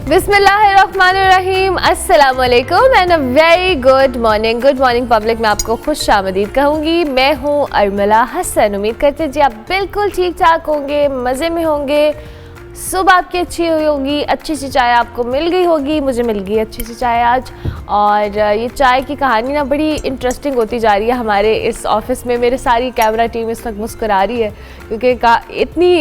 बिस्मिल्लाहिर्रहमानिर्रहीम, अस्सलाम वालेकुम and a very good morning public. मैं आपको खुश आमदीद कहूँगी। मैं हूँ अर्मिला हसन। उम्मीद करते हैं जी आप बिल्कुल ठीक ठाक होंगे, मज़े में होंगे। सुबह आपकी अच्छी हुई होगी, अच्छी सी चाय आपको मिल गई होगी। मुझे मिल गई अच्छी सी चाय आज। और ये चाय की कहानी ना बड़ी इंटरेस्टिंग होती जा रही है हमारे इस ऑफ़िस में। मेरे सारी कैमरा टीम इस वक्त मुस्कुरा रही है क्योंकि इतनी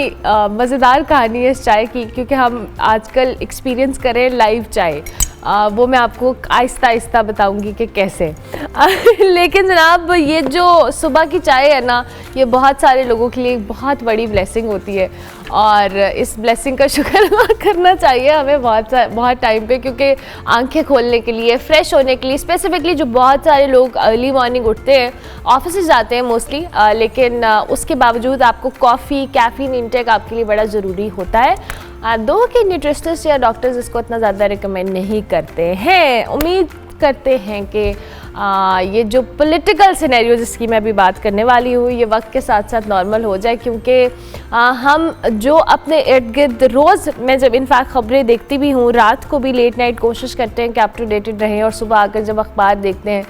मज़ेदार कहानी है इस चाय की, क्योंकि हम आजकल एक्सपीरियंस करें लाइव चाय। वो मैं आपको आहिस्ता आहिस्ता बताऊंगी कि कैसे। लेकिन जनाब, ये जो सुबह की चाय है ना, ये बहुत सारे लोगों के लिए बहुत बड़ी ब्लेसिंग होती है और इस ब्लेसिंग का शुक्र अदा करना चाहिए हमें बहुत टाइम पे, क्योंकि आंखें खोलने के लिए, फ्रेश होने के लिए, स्पेसिफिकली जो बहुत सारे लोग अर्ली मॉर्निंग उठते हैं, ऑफिस जाते हैं मोस्टली, लेकिन उसके बावजूद आपको कॉफ़ी, कैफ़ीन इंटेक आपके लिए बड़ा ज़रूरी होता है। दो कि न्यूट्रिशनिस्ट या डॉक्टर्स इसको इतना ज़्यादा रिकमेंड नहीं करते हैं। उम्मीद करते हैं कि ये जो पॉलिटिकल सिनेरियो जिसकी मैं अभी बात करने वाली हूँ, ये वक्त के साथ साथ नॉर्मल हो जाए, क्योंकि हम जो अपने इर्द गिर्द रोज़, मैं जब इनफैक्ट ख़बरें देखती भी हूँ, रात को भी लेट नाइट कोशिश करते हैं कि अप टू डेटेड रहें, और सुबह आकर जब अखबार देखते हैं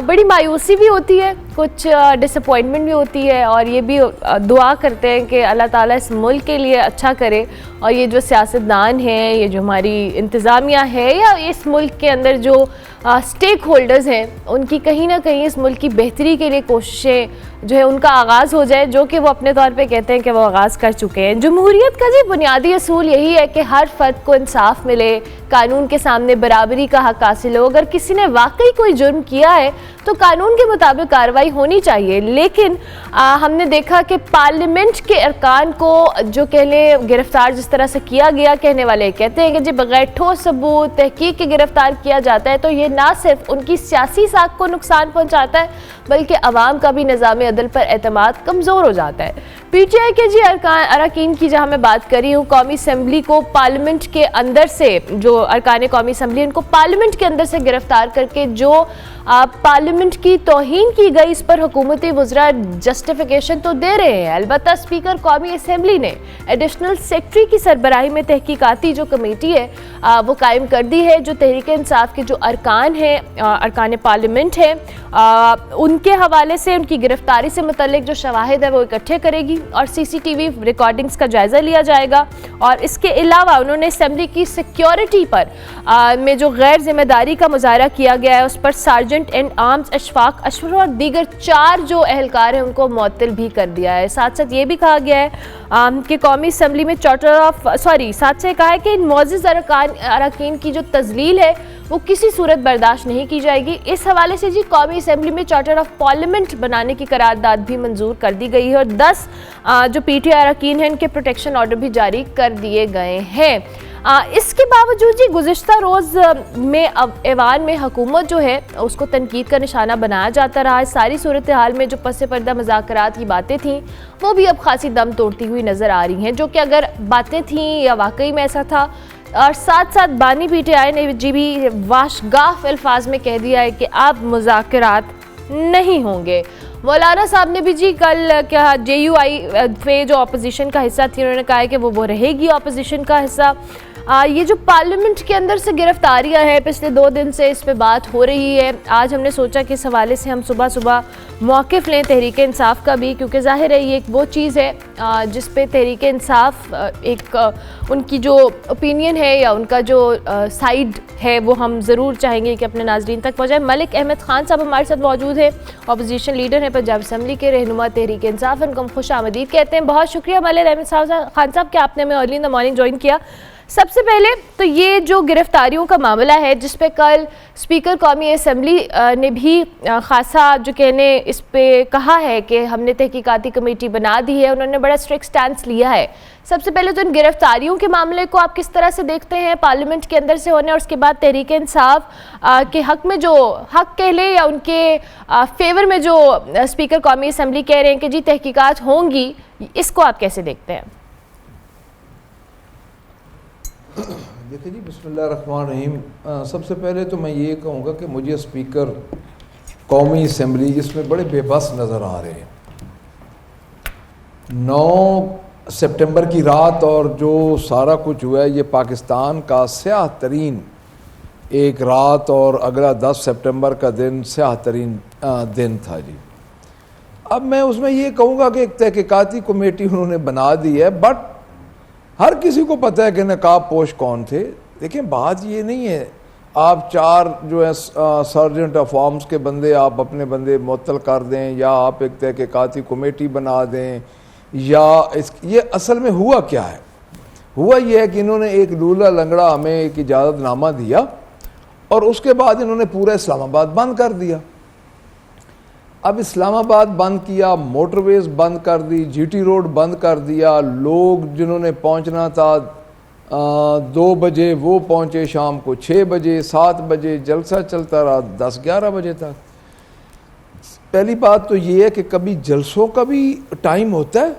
बड़ी मायूसी भी होती है, कुछ डिसअपॉइंटमेंट भी होती है, और ये भी दुआ करते हैं कि अल्लाह ताला इस मुल्क के लिए अच्छा करे, और ये जो सियासतदान हैं, ये जो हमारी इंतज़ामिया है, या इस मुल्क के अंदर जो स्टेक होल्डर्स हैं, उनकी कहीं ना कहीं इस मुल्क की बेहतरी के लिए कोशिशें जो है उनका आगाज़ हो जाए, जो कि वो अपने तौर पे कहते हैं कि वो आगाज़ कर चुके हैं। जमहूरियत का जी बुनियादी असूल यही है कि हर फ़र्द को इंसाफ मिले, कानून के सामने बराबरी का हक हासिल हो। अगर किसी ने वाकई कोई जुर्म किया है तो कानून के मुताबिक कार्रवाई होनी चाहिए। लेकिन हमने देखा कि पार्लियामेंट के अरकान को जो कह लें गिरफ्तार जिस तरह से किया गया, कहने वाले कहते हैं कि जी बगैर ठोस सबूत तहकीक के गिरफ्तार किया जाता है, तो ये ना सिर्फ उनकी सियासी साख को नुकसान पहुँचाता है, बल्कि अवाम का भी निज़ाम अदल पर एतमाद कमज़ोर हो जाता है। PTI के जी अरकान की जहाँ मैं बात कर रही हूँ, कौमी असम्बली को पार्लियामेंट के अंदर से, जो अरकान कौमी असम्बली उनको पार्लियामेंट के अंदर से गिरफ्तार करके जो पार्लियामेंट की तौहीन की गई, इस पर हुकूमती वज़रा जस्टिफिकेशन तो दे रहे हैं। अलबत्ता स्पीकर कौमी असम्बली ने एडिशनल सेक्रेटरी की सरबराही में तहकीकाती जो कमेटी है वो कायम कर दी है, जो तहरीक इंसाफ के जो अरकान हैं, अरकान पार्लियामेंट हैं, उनके हवाले से उनकी गिरफ्तारी से मुतल्लिक जो शवाहिद है वो इकट्ठे करेगी, और CCTV रिकॉर्डिंग्स का जायज़ा लिया जाएगा। और इसके अलावा उन्होंने असम्बली की सिक्योरिटी पर में जो गैर जिम्मेदारी का मुजाहरा किया गया है, उस पर sergeant and arms Ashfaq Ashraf और दीगर 4 जो एहलकार हैं उनको मुअत्तल भी कर दिया है। साथ साथ ये भी कहा गया है कि कौमी असम्बली में साथ से कहा है कि इन मोअज़्ज़ज़ अरकान की जो तज़लील है वो किसी सूरत बर्दाश्त नहीं की जाएगी। इस हवाले से जी कौमी असम्बली में चार्टर ऑफ पार्लियामेंट बनाने की करारदाद भी मंजूर कर दी गई है, और 10 जो PTI अरकान हैं इनके प्रोटेक्शन ऑर्डर भी जारी कर दिए गए हैं। इसके बावजूद जी गुज़िश्ता रोज़ में ऐवान में हुकूमत जो है उसको तनकीद का निशाना बनाया जाता रहा है। सारी सूरत हाल में जो पस पर्दा मुज़ाकरात की बातें थीं वो भी अब खासी दम तोड़ती हुई नज़र आ रही हैं, जो कि अगर बातें थीं या वाकई में ऐसा था। और साथ साथ बानी PTI ने जी भी वाशगाफ अल्फाज में कह दिया है कि अब मुज़ाकरात नहीं होंगे। मौलाना साहब ने भी जी कल क्या JUI पे जो अपोजिशन का हिस्सा थी, उन्होंने कहा है कि वो रहेगी अपोजिशन का हिस्सा। ये जो पार्लियामेंट के अंदर से गिरफ्तारियां हैं, पिछले 2 दिन से इस पे बात हो रही है। आज हमने सोचा कि इस हवाले से हम सुबह सुबह मौक़िफ़ लें तहरीक इंसाफ का भी, क्योंकि ज़ाहिर है ये एक वो चीज़ है जिस पे तहरीक इंसाफ एक उनकी जो ओपिनियन है या उनका जो साइड है वो हम ज़रूर चाहेंगे कि अपने नाज़रीन तक पहुँचाएँ। मलिक अहमद खान साहब हमारे साथ मौजूद है, अपोजिशन लीडर हैं पंजाब असम्बली के, रहनुमा तहरीक इंसाफ, उनको हम खुश आमदीद कहते हैं। बहुत शुक्रिया मलिक अहमद खान साहब कि आपने हमें early in the morning join किया। सबसे पहले तो ये जो गिरफ्तारियों का मामला है, जिस पे कल स्पीकर कौमी असम्बली ने भी खासा जो कहने इस पे कहा है कि हमने तहकीकाती कमेटी बना दी है, उन्होंने बड़ा स्ट्रिक्ट स्टैंस लिया है। सबसे पहले तो इन गिरफ्तारियों के मामले को आप किस तरह से देखते हैं, पार्लियामेंट के अंदर से होने, और उसके बाद तहरीक इंसाफ के हक में जो हक कह लें या उनके फेवर में जो स्पीकर कौमी असम्बली कह रहे हैं कि जी तहकीकात होंगी, इसको आप कैसे देखते हैं? देखिए जी, बिस्मिल्लाहिर्रहमानिर्रहीम। सबसे पहले तो मैं ये कहूँगा कि मुझे स्पीकर कौमी असम्बली इसमें बड़े बेबस नज़र आ रहे हैं। 9 सितंबर की रात और जो सारा कुछ हुआ है, ये पाकिस्तान का स्याह तरीन एक रात और अगला 10 सितंबर का दिन स्याह तरीन दिन था जी। अब मैं उसमें ये कहूँगा कि एक तहकीकाती कमेटी उन्होंने बना दी है, बट हर किसी को पता है कि नकाब पोश कौन थे। देखिए बात ये नहीं है आप 4 जो है सर्जेंट ऑफ आर्म्स के बंदे आप अपने बंदे मुअत्तल कर दें या आप एक तहकीकाती कमेटी बना दें या ये असल में हुआ क्या है। हुआ ये है कि इन्होंने एक लूला लंगड़ा हमें एक इजाज़तनामा दिया और उसके बाद इन्होंने पूरा इस्लामाबाद बंद कर दिया। अब इस्लामाबाद बंद किया, मोटरवेज बंद कर दी, जीटी रोड बंद कर दिया, लोग जिन्होंने पहुंचना था 2 बजे वो पहुंचे शाम को 6 बजे 7 बजे, जलसा चलता रहा 10-11 बजे तक। पहली बात तो ये है कि कभी जलसों का भी टाइम होता है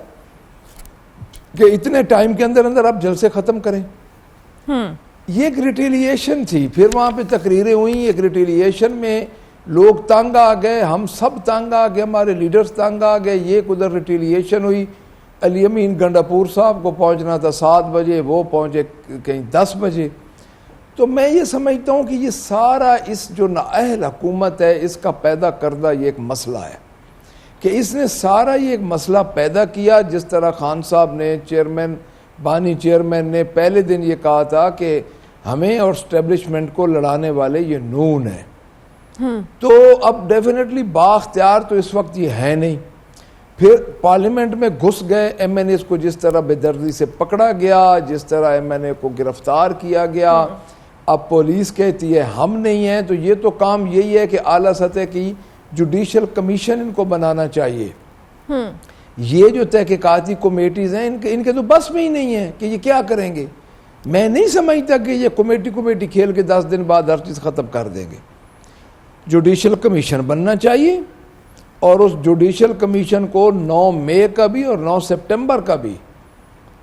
कि इतने टाइम के अंदर अंदर आप जलसे ख़त्म करें। ये एक रिटेलिएशन थी, फिर वहाँ पे तकरीरें हुई, एक रिटेलिएशन में लोग तंग आ गए, हम सब तंग आ गए, हमारे लीडर्स तंग आ गए, ये उधर रिटेलिएशन हुई। अली अमीन गंडापुर साहब को पहुंचना था 7 बजे, वो पहुंचे कहीं 10 बजे। तो मैं ये समझता हूँ कि ये सारा इस जो नाअहल हुकूमत है इसका पैदा करदा ये एक मसला है कि इसने सारा ये एक मसला पैदा किया। जिस तरह खान साहब ने चेयरमैन बानी चेयरमैन ने पहले दिन ये कहा था कि हमें और स्टैब्लिशमेंट को लड़ाने वाले ये नून है, तो अब डेफिनेटली बाख्तियार तो इस वक्त ये है नहीं। फिर पार्लियामेंट में घुस गए, एमएनए को जिस तरह बेदर्दी से पकड़ा गया, जिस तरह एमएनए को गिरफ्तार किया गया, अब पुलिस कहती है हम नहीं हैं, तो ये तो काम यही है कि आला सतह की जुडिशल कमीशन इनको बनाना चाहिए। ये जो तहकीकाती कमेटीज़ हैं इनके तो बस में ही नहीं है कि ये क्या करेंगे। मैं नहीं समझता कि ये कमेटी खेल के 10 दिन बाद हर चीज़ ख़त्म कर देंगे। जुडिशल कमीशन बनना चाहिए और उस जुडिशल कमीशन को 9 मई का भी और 9 सितंबर का भी,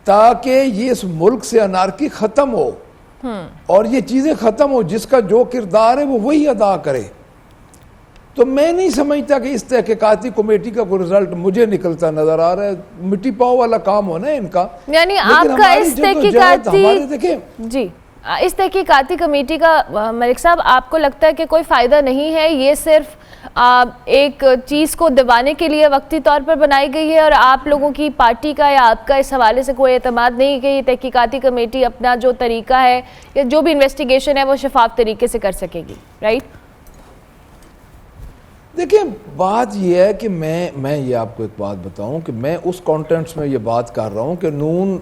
ताकि ये इस मुल्क से अनारकी ख़त्म हो और ये चीज़ें ख़त्म हो, जिसका जो किरदार है वो वही अदा करे। तो मैं नहीं समझता कि इस तहकीकाती कमेटी का कोई रिजल्ट मुझे निकलता नजर आ रहा है। मिट्टी पाव वाला काम होना है इनका। यानी आपका इस तहकीकाती कमेटी का मलिक साहब आपको लगता है कि कोई फ़ायदा नहीं है, ये सिर्फ एक चीज़ को दबाने के लिए वक्ती तौर पर बनाई गई है और आप लोगों की पार्टी का या आपका इस हवाले से कोई एतमाद नहीं कि ये तहकीकाती कमेटी अपना जो तरीका है या जो भी इन्वेस्टिगेशन है वो शफाफ तरीके से कर सकेगी, राइट? देखिए बात यह है कि मैं ये आपको एक बात बताऊं कि मैं उस कॉन्टेंट्स में ये बात कर रहा हूं कि नून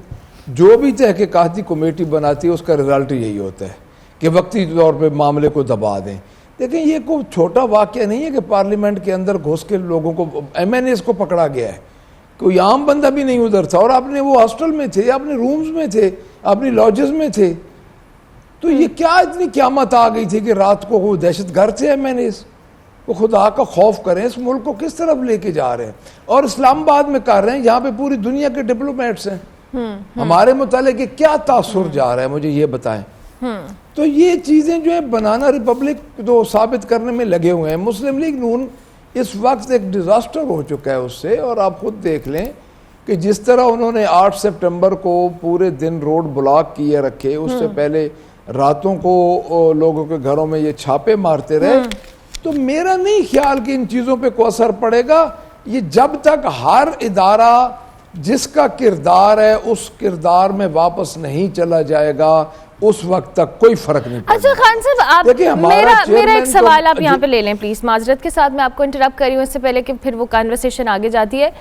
जो भी तहकीकाती कमेटी बनाती है उसका रिजल्ट यही होता है कि वक्ती तौर पे मामले को दबा दें। देखिए ये कोई छोटा वाक़या नहीं है कि पार्लियामेंट के अंदर घुस के लोगों को एमएनएस को पकड़ा गया है, कोई आम बंदा भी नहीं उधर था और आपने वो हॉस्टल में थे, अपने रूम्स में थे, अपनी लॉजेस में थे। तो ये क्या इतनी क़यामत आ गई थी कि रात को वो दहशत गर्द थे एमएनएस, वो खुदा का खौफ करें, इस मुल्क को किस तरफ लेके जा रहे हैं और इस्लामाबाद में कर रहे हैं जहाँ पे पूरी दुनिया के डिप्लोमेट्स हैं। हमारे मुतालिक क्या तासुर जा रहा है मुझे ये बताएं। तो ये चीज़ें जो है बनाना रिपब्लिक तो साबित करने में लगे हुए हैं। मुस्लिम लीग नून इस वक्त एक डिज़ास्टर हो चुका है उससे, और आप खुद देख लें कि जिस तरह उन्होंने 8 सितंबर को पूरे दिन रोड ब्लॉक किए रखे, उससे पहले रातों को लोगों के घरों में ये छापे मारते रहे, तो मेरा नहीं ख्याल कि इन चीज़ों पे कोई असर पड़ेगा। ये जब तक हर इदारा जिसका किरदार है उस किरदार में वापस नहीं चला जाएगा उस वक्त तक कोई फर्क नहीं पड़ेगा। अच्छा खान साहब, आप मेरा एक सवाल आप यहाँ पे ले लें प्लीज। माजरत के साथ मैं आपको इंटरप्ट कर रही हूँ इससे पहले कि फिर वो कन्वर्सेशन आगे जाती है।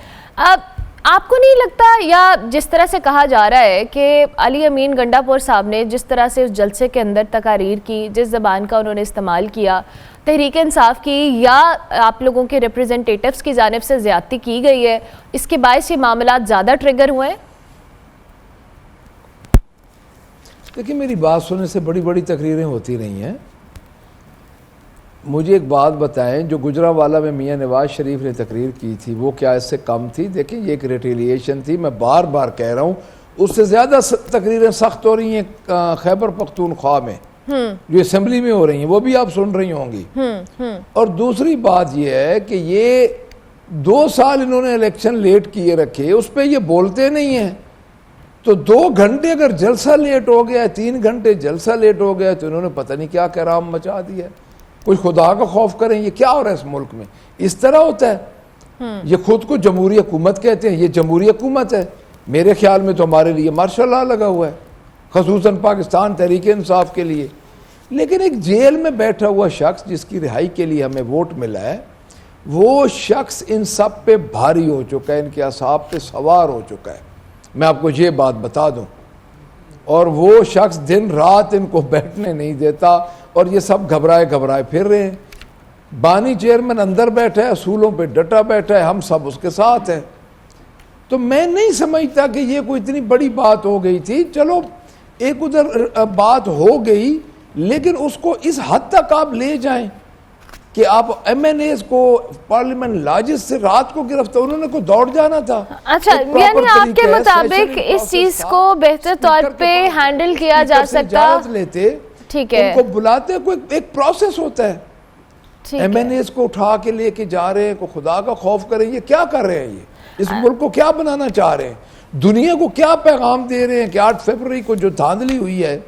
आपको नहीं लगता, या जिस तरह से कहा जा रहा है कि अली अमीन गंडापुर साहब ने जिस तरह से उस जलसे के अंदर तकारीर की, जिस ज़बान का उन्होंने इस्तेमाल किया, तहरीक इंसाफ की या आप लोगों के रिप्रेजेंटेटिव्स की जानिब से ज़्यादती की गई है, इसके बायस ये मामला ज़्यादा ट्रिगर हुए हैं? देखिए मेरी बात सुनने से बड़ी बड़ी तकरीरें होती रही हैं। मुझे एक बात बताएं, जो गुजरावाला में मियां नवाज शरीफ ने तकरीर की थी वो क्या इससे कम थी? देखिए ये एक रिटेलिएशन थी, मैं बार बार कह रहा हूँ। उससे ज़्यादा तकरीरें सख्त हो रही हैं खैबर पख्तूनख्वा में, जो असेंबली में हो रही हैं, वो भी आप सुन रही होंगी। और दूसरी बात यह है कि ये 2 साल इन्होंने इलेक्शन लेट किए रखे, उस पर ये बोलते नहीं हैं तो 2 घंटे अगर जलसा लेट हो गया, 3 घंटे जलसा लेट हो गया, तो इन्होंने पता नहीं क्या कराम मचा दिया। कोई खुदा का खौफ करें, ये क्या हो रहा है इस मुल्क में? इस तरह होता है। ये खुद को जमहूरी हुकूमत कहते हैं, ये जमहूरी हुकूमत है। मेरे ख्याल में तो हमारे लिए मार्शल लॉ लगा हुआ है, खसूसन पाकिस्तान तहरीक इंसाफ के लिए। लेकिन एक जेल में बैठा हुआ शख्स जिसकी रिहाई के लिए हमें वोट मिला है, वो शख्स इन सब पे भारी हो चुका है, इनके असाब पे सवार हो चुका है। मैं आपको ये बात बता दूं, और वो शख्स दिन रात इनको बैठने नहीं देता, और ये सब घबराए घबराए फिर रहे हैं। बानी चेयरमैन अंदर बैठा है, असूलों पे डटा बैठा है, हम सब उसके साथ हैं। तो मैं नहीं समझता कि ये कोई इतनी बड़ी बात हो गई थी। चलो एक उधर बात हो गई, लेकिन उसको इस हद तक आप ले जाएं कि आप MNAs को पार्लियामेंट लाजिस से रात को गिरफ्तार, उन्होंने को दौड़ जाना था। अच्छा, यानी आपके मुताबिक इस चीज को बेहतर तौर पे हैंडल किया जा सकता, लेते, ठीक है, उनको बुलाते, कोई एक प्रोसेस होता है। MNAs को उठा के लेके जा रहे हैं, को खुदा का खौफ करें, ये क्या कर रहे हैं? ये इस मुल्क को क्या बनाना चाह रहे हैं? दुनिया को क्या पैगाम दे रहे हैं कि 8 फरवरी को जो धांधली हुई है,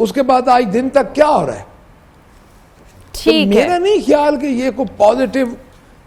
उसके बाद आज दिन तक क्या हो रहा है? तो मेरा नहीं ख्याल कि ये कोई पॉजिटिव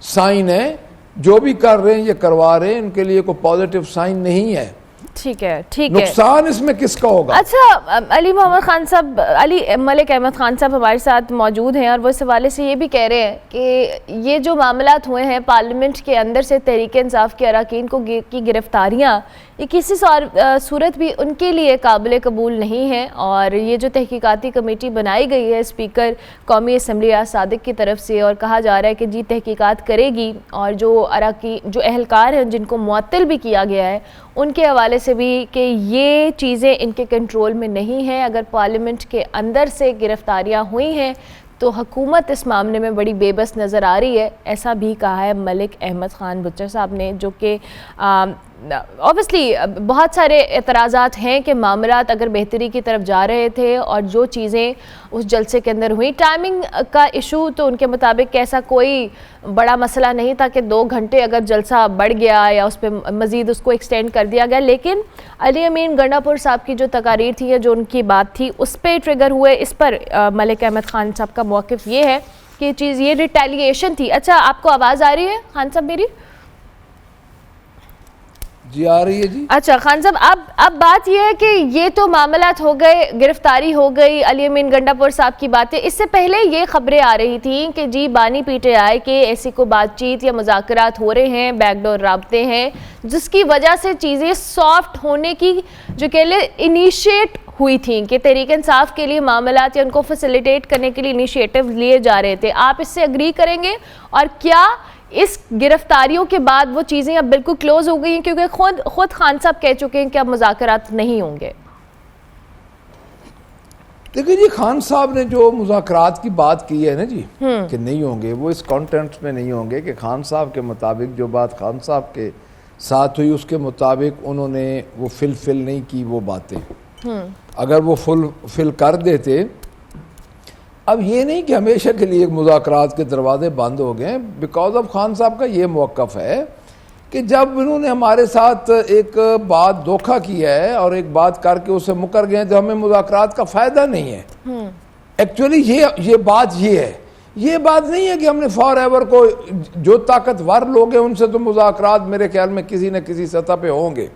साइन है। जो भी कर रहे हैं, ये करवा रहे हैं, इनके लिए कोई पॉजिटिव साइन नहीं है। ठीक है, ठीक है। नुकसान इसमें किसका होगा? अच्छा, अली मोहम्मद खान साहब, अली मलिक अहमद खान साहब हमारे साथ मौजूद हैं, और वो इस हवाले से ये भी कह रहे हैं कि ये जो मामलात हुए हैं पार्लियामेंट के अंदर से तहरीक इंसाफ के अरकान को की गिरफ्तारियाँ, ये किसी सूरत भी उनके लिए काबिल कबूल नहीं है। और ये जो तहकीकाती कमेटी बनाई गई है स्पीकर कौमी असम्बली रियाज सादिक की तरफ से, और कहा जा रहा है कि जी तहकीकात करेगी, और जो एहलकार हैं जिनको मुअत्तल भी किया गया है, उनके हवाले से भी कि ये चीज़ें इनके कंट्रोल में नहीं हैं। अगर पार्लियामेंट के अंदर से गिरफ्तारियाँ हुई हैं तो हुकूमत इस मामले में बड़ी बेबस नज़र आ रही है, ऐसा भी कहा है मलिक अहमद ख़ान बुच्चर साहब ने, जो कि ऑब्वियसली बहुत सारे एतराज़ात हैं कि मामलात अगर बेहतरी की तरफ जा रहे थे, और जो चीज़ें उस जलसे के अंदर हुई, टाइमिंग का इशू तो उनके मुताबिक ऐसा कोई बड़ा मसला नहीं था कि 2 घंटे अगर जलसा बढ़ गया या उस पर मज़ीद उसको एक्सटेंड कर दिया गया। लेकिन अली अमीन गंडापुर साहब की जो तकारीर थी, जो उनकी बात थी, उस पर ट्रिगर हुए। इस पर मलिक अहमद ख़ान साहब का मौक़िफ़ ये है कि चीज़ ये रिटेलिएशन थी। अच्छा, आपको आवाज़ आ रही है खान साहब मेरी? जी आ रही है जी। अच्छा खान साहब, अब बात यह है कि ये तो मामलात हो गए, गिरफ्तारी हो गई, अली अमीन गंडापुर साहब की बातें। इससे पहले ये खबरें आ रही थी कि जी बानी PTI के ऐसी को बातचीत या मुज़ाकरात हो रहे हैं, बैकडोर राब्ते हैं, जिसकी वजह से चीज़ें सॉफ्ट होने की जो कह ले इनिशिएट हुई थी कि तहरीक इंसाफ के लिए मामलात या उनको फैसिलिटेट करने के लिए इनिशिएटिव लिए जा रहे थे। आप इससे अग्री करेंगे? और क्या इस गिरफ्तारियों के बाद वो चीज़ें अब बिल्कुल क्लोज हो गई हैं? क्योंकि खुद खान साहब कह चुके हैं कि अब मुज़ाकरात नहीं होंगे। देखिए जी, खान साहब ने जो मुज़ाकरात की बात की है ना जी कि नहीं होंगे, वो इस कॉन्टेंट में नहीं होंगे कि खान साहब के मुताबिक जो बात खान साहब के साथ हुई उसके मुताबिक उन्होंने वो फिल नहीं की वो बातें। अगर वो फिल कर देते, अब ये नहीं कि हमेशा के लिए मुज़ाकरात के दरवाजे बंद हो गए, बिकॉज ऑफ खान साहब का ये मौक़िफ़ है कि जब इन्होंने हमारे साथ एक बात धोखा किया है और एक बात करके उससे मुकर गए तो हमें मुज़ाकरात का फ़ायदा नहीं है। एक्चुअली ये बात है, ये बात नहीं है कि हमने फॉर एवर को, जो ताकतवर लोग हैं उनसे तो मुज़ाकरात मेरे ख्याल में किसी न किसी सतह पे होंगे,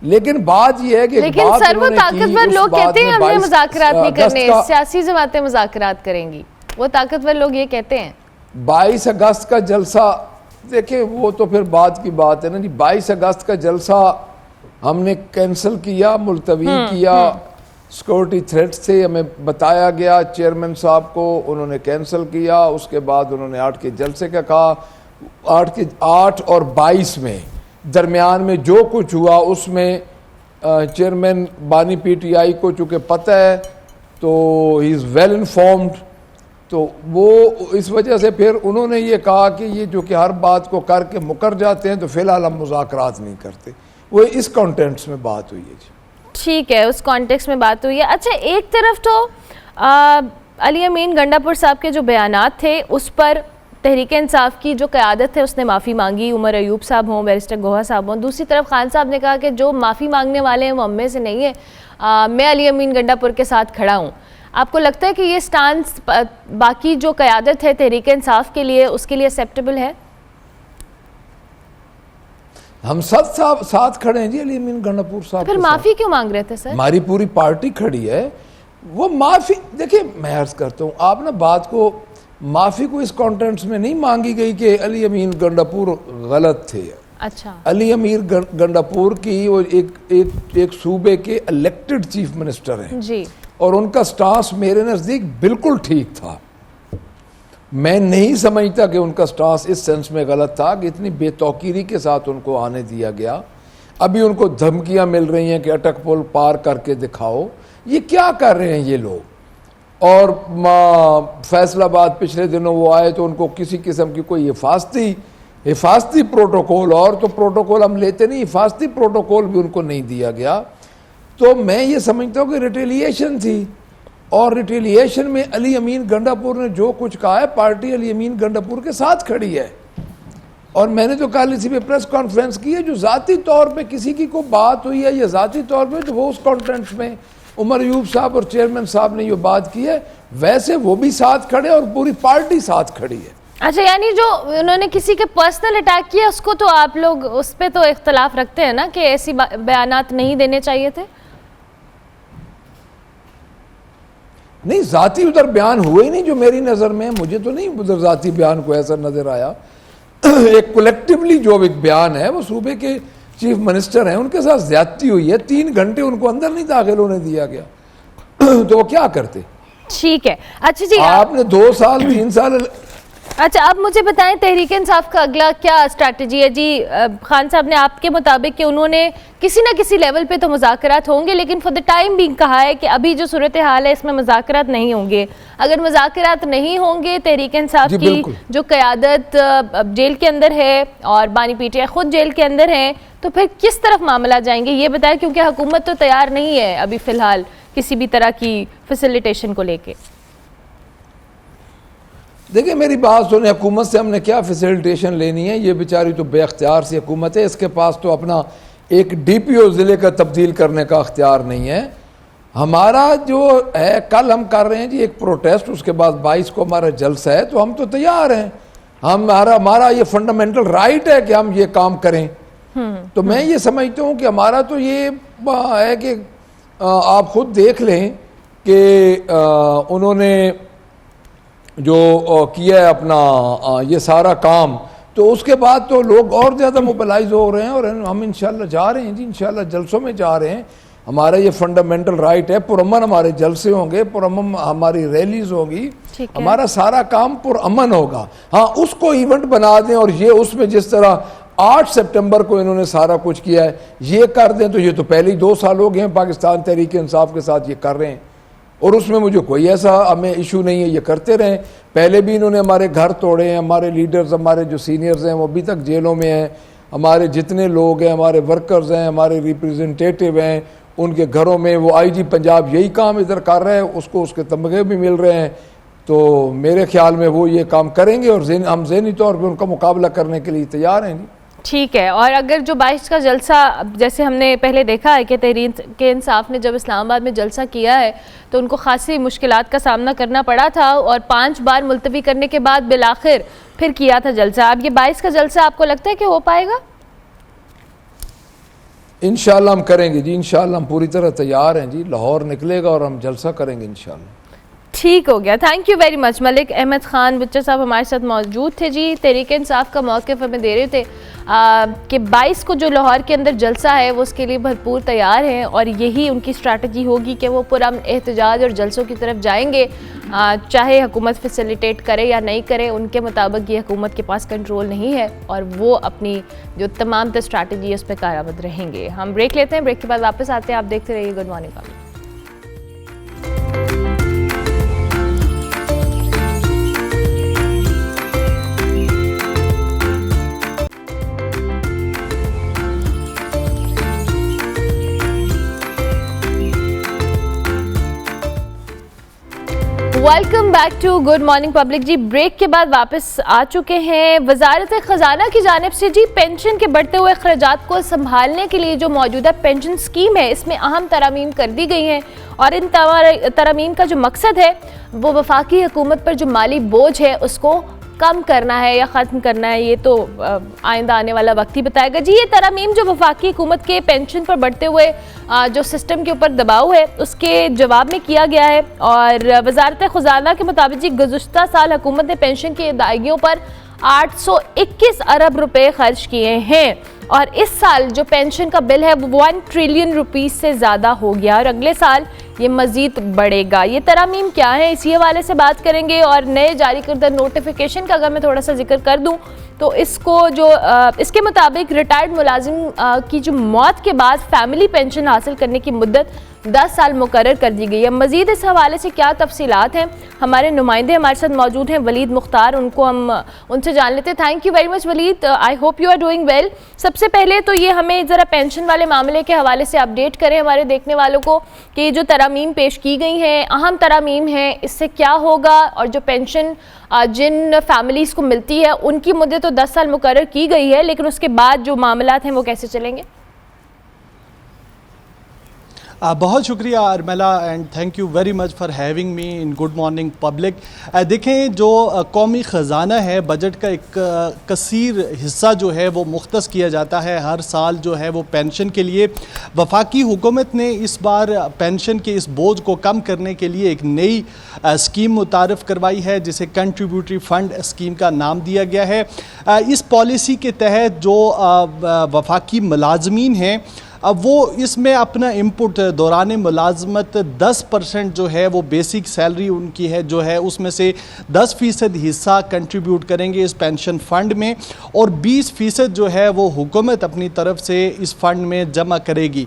लेकिन बात यह है कि लेकिन सर वो ताकतवर लोग कहते हैं हमने मुज़ाकरात नहीं करने, सियासी जमातें मुज़ाकरात करेंगी, वो ताकतवर लोग ये कहते हैं। 22 अगस्त का जलसा देखिए, वो तो फिर बात की बात है ना जी। 22 अगस्त का जलसा हमने कैंसिल किया, मुलतवी किया, सिक्योरिटी थ्रेट्स थे, हमें बताया गया चेयरमैन साहब को, उन्होंने कैंसिल किया। उसके बाद उन्होंने 8 के जलसे का कहा। 8 और 22 में दरमियान में जो कुछ हुआ उसमें चेयरमैन बानी PTI को चूँकि पता है तो ही इज़ वेल इन्फॉर्म्ड, तो वो इस वजह से फिर उन्होंने ये कहा कि ये जो कि हर बात को करके मुकर जाते हैं तो फ़िलहाल हम मुज़ाकरात नहीं करते। वो इस कॉन्टेक्स्ट में बात हुई है जी। ठीक है, उस कॉन्टेक्स्ट में बात हुई है। अच्छा, एक तरफ तो अली अमीन गंडापुर साहब के जो बयानात थे उस पर तहरीक इंसाफ की जो क़यादत है उसने माफ़ी मांगी, उमर अयूब साहब हों, बैरिस्टर गोहा साहब हों। दूसरी तरफ खान साहब ने कहा कि जो माफ़ी मांगने वाले हैं वो हम में से नहीं है, मैं अली अमीन गंडापुर के साथ खड़ा हूँ। आपको लगता है कि ये स्टांस बाकी जो क़यादत है तहरीक इंसाफ के लिए उसके लिए एक्सेप्टेबल है? हम सब साथ खड़े हैं जी अली अमीन गंडापुर साहब। फिर माफ़ी क्यों मांग रहे थे सर? हमारी पूरी पार्टी खड़ी है। वो माफ़ी देखिए, मैं अर्ज करता हूँ, आप ना बात को, माफ़ी को इस कॉन्टेंट्स में नहीं मांगी गई कि अली अमीन गंडापुर गलत थे। अच्छा, अली अमीर गंडापुर की वो एक सूबे के इलेक्टेड चीफ मिनिस्टर हैं जी, और उनका स्टांस मेरे नज़दीक बिल्कुल ठीक था। मैं नहीं समझता कि उनका स्टांस इस सेंस में गलत था कि इतनी बेतौकीरी के साथ उनको आने दिया गया। अभी उनको धमकियां मिल रही हैं कि अटक पुल पार करके दिखाओ। ये क्या कर रहे हैं ये लोग? और फैसलाबाद पिछले दिनों वो आए तो उनको किसी किस्म की कोई हिफाजती प्रोटोकॉल, और तो प्रोटोकॉल हम लेते नहीं, हिफाजती प्रोटोकॉल भी उनको नहीं दिया गया। तो मैं ये समझता हूँ कि रिटेलिएशन थी, और रिटेलिएशन में अली अमीन गंडापुर ने जो कुछ कहा है, पार्टी अली अमीन गंडापुर के साथ खड़ी है। और मैंने तो कल इसी पे प्रेस कॉन्फ्रेंस की है, जो ज़ाती तौर पे किसी की कोई बात हुई है या ज़ाती तौर पे, तो वो उस कॉन्टेंट्स में उमर अयूब साहब और चेयरमैन साहब ने ये बात की है, वैसे वो भी साथ खड़े और पूरी पार्टी साथ खड़ी है। अच्छा, यानी जो उन्होंने किसी के पर्सनल अटैक किया उसको तो आप लोग उस पर तो इख्तलाफ रखते हैं ना कि ऐसी बयानात नहीं देने चाहिए थे? नहीं, जाती उधर बयान हुए ही नहीं जो मेरी नज़र में, मुझे तो नहीं उधर जाती बयान को ऐसा नज़र आया। एक कलेक्टिवली जो एक बयान है वो सूबे के चीफ मिनिस्टर हैं, उनके साथ ज्यादती हुई है। 3 घंटे उनको अंदर नहीं दाखिल होने दिया गया। तो वो क्या करते? ठीक है, अच्छा जी, आपने 2 साल 3 साल। अच्छा, अब मुझे बताएं तहरीक इंसाफ का अगला क्या स्ट्रैटेजी है जी? खान साहब ने आपके मुताबिक कि उन्होंने किसी ना किसी लेवल पे तो मुज़ाकरात होंगे, लेकिन फॉर द टाइम भी कहा है कि अभी जो सूरत हाल है इसमें मुज़ाकरात नहीं होंगे। अगर मुज़ाकरात नहीं होंगे, तहरीक इंसाफ की जो क़यादत जेल के अंदर है और बानी पीटीआई खुद जेल के अंदर है, तो फिर किस तरफ मामला जाएंगे ये बताएं, क्योंकि हुकूमत तो तैयार नहीं है अभी फ़िलहाल किसी भी तरह की फैसिलिटेशन को लेके। देखिए, मेरी बात सुने, हुकूमत से हमने क्या फैसिलिटेशन लेनी है? ये बेचारी तो बेख्तियार सी हुकूमत है, इसके पास तो अपना एक डीपीओ ज़िले का तब्दील करने का अख्तियार नहीं है। हमारा जो है, कल हम कर रहे हैं जी एक प्रोटेस्ट, उसके बाद 22 को हमारा जलसा है, तो हम तो तैयार हैं। हमारा ये फंडामेंटल राइट है कि हम ये काम करें। तो मैं ये समझता हूँ कि हमारा तो ये है कि आप खुद देख लें कि उन्होंने जो किया है अपना ये सारा काम, तो उसके बाद तो लोग और ज़्यादा मोबिलाइज हो रहे हैं और हम इंशाल्लाह जा रहे हैं जी, इंशाल्लाह जलसों में जा रहे हैं। हमारा ये फंडामेंटल राइट है। पुरअमन हमारे जलसे होंगे, पुरअमन हमारी रैलीज होंगी, हमारा सारा काम पुरअमन होगा। हाँ, उसको इवेंट बना दें और ये उसमें जिस तरह 8 सितंबर को इन्होंने सारा कुछ किया है ये कर दें, तो ये तो पहले ही 2 साल हो गए हैं पाकिस्तान तहरीक इंसाफ के साथ ये कर रहे हैं, और उसमें मुझे कोई ऐसा हमें इशू नहीं है, ये करते रहें। पहले भी इन्होंने हमारे घर तोड़े हैं, हमारे लीडर्स, हमारे जो सीनियर्स हैं वो अभी तक जेलों में हैं, हमारे जितने लोग हैं, हमारे वर्कर्स हैं, हमारे रिप्रेजेंटेटिव हैं, उनके घरों में वो आईजी पंजाब यही काम इधर कर रहे हैं, उसको उसके तमगे भी मिल रहे हैं। तो मेरे ख्याल में वो ये काम करेंगे और हम ज़हनी तौर पर उनका मुकाबला करने के लिए तैयार हैं। ठीक है, और अगर जो 22 का जलसा, जैसे हमने पहले देखा है कि तहरीक के इंसाफ ने जब इस्लामाबाद में जलसा किया है तो उनको खासी मुश्किलात का सामना करना पड़ा था, और 5 बार मुलतवी करने के बाद बिलाखिर फिर किया था जलसा। अब ये 22 का जलसा आपको लगता है कि हो पाएगा? इंशाल्लाह हम करेंगे जी, इंशाल्लाह हम पूरी तरह तैयार हैं जी। लाहौर निकलेगा और हम जलसा करेंगे इंशाल्लाह। ठीक हो गया, thank you very much. Malik Ahmad Khan बच्चा साहब हमारे साथ मौजूद थे जी। तहरीक इंसाफ का मौक़िफ़ हमें दे रहे थे कि 22 को जो लाहौर के अंदर जलसा है वो उसके लिए भरपूर तैयार हैं, और यही उनकी स्ट्रैटेजी होगी कि वो पुरअमन एहतजाज और जलसों की तरफ जाएंगे, चाहे हुकूमत फैसिलिटेट करे या नहीं करे। उनके मुताबिक ये हुकूमत के पास कंट्रोल नहीं है और वो अपनी जो तमाम स्ट्रैटेजी है उस पर कारआमद रहेंगे। हम ब्रेक लेते हैं, ब्रेक के बाद वापस आते हैं। आप देखते रहिए good morning public. Welcome back to good morning public ji. Break के बाद वापस आ चुके हैं। वजारत खजाना की जानिब से जी पेंशन के बढ़ते हुए अखराजात को संभालने के लिए जो मौजूदा पेंशन स्कीम है इसमें अहम तरमीम कर दी गई हैं और इन तरमीम का जो मकसद है वो वफाकी हुकूमत पर जो माली बोझ है उसको कम करना है या ख़त्म करना है, ये तो आइंदा आने वाला वक्त ही बताएगा जी। ये तरमीम जो वफाकी हुकूमत के पेंशन पर बढ़ते हुए जो सिस्टम के ऊपर दबाव है उसके जवाब में किया गया है और वजारत खजाना के मुताबिक जी गुज़श्ता साल हुकूमत ने पेंशन की अदायगियों पर 821 अरब रुपए खर्च किए हैं और इस साल जो पेंशन का बिल है वो 1 ट्रिलियन रुपीस से ज़्यादा हो गया और अगले साल ये मज़ीद बढ़ेगा। ये तरमीम क्या है इसी हवाले से बात करेंगे और नए जारी करदा नोटिफिकेशन का अगर मैं थोड़ा सा जिक्र कर दूं तो इसको जो इसके मुताबिक रिटायर्ड मुलाजिम की जो मौत के बाद फैमिली पेंशन हासिल करने की मुद्दत 10 साल मुकर्रर कर दी गई है। मज़ीद इस हवाले से क्या तफसीलात हैं, हमारे नुमाइंदे हमारे साथ मौजूद हैं वलीद मुख्तार, उनको हम उनसे जान लेते हैं। Thank you very much Waleed, I hope you are doing well. सबसे पहले तो ये हमें ज़रा पेंशन वाले मामले के हवाले से अपडेट करें हमारे देखने वालों को कि जो तरमीम पेश की गई हैं अहम तरमीम हैं, इससे क्या होगा और जो पेंशन जिन फैमिलीज़ को मिलती है उनकी मुद्दत तो 10 साल मुकर्रर की गई है लेकिन उसके बाद जो मामलात हैं वो कैसे चलेंगे? बहुत शुक्रिया Armala and thank you very much for having me in good morning public. देखें जो कौमी ख़जाना है बजट का एक कसीर हिस्सा जो है वो मुख्तस किया जाता है हर साल जो है वो पेंशन के लिए। वफाकी हुकूमत ने इस बार पेंशन के इस बोझ को कम करने के लिए एक नई स्कीम मुतारफ़ करवाई है जिसे कंट्रीब्यूटरी फ़ंड स्कीम का नाम दिया गया है। इस पॉलिसी के तहत जो वफाकी मुलाजमीन हैं अब वो इसमें अपना इनपुट दौरान मुलाजमत 10% जो है वो बेसिक सैलरी उनकी है जो है उसमें से 10% हिस्सा कंट्रीब्यूट करेंगे इस पेंशन फ़ंड में और 20% जो है वो हुकूमत अपनी तरफ से इस फ़ंड में जमा करेगी।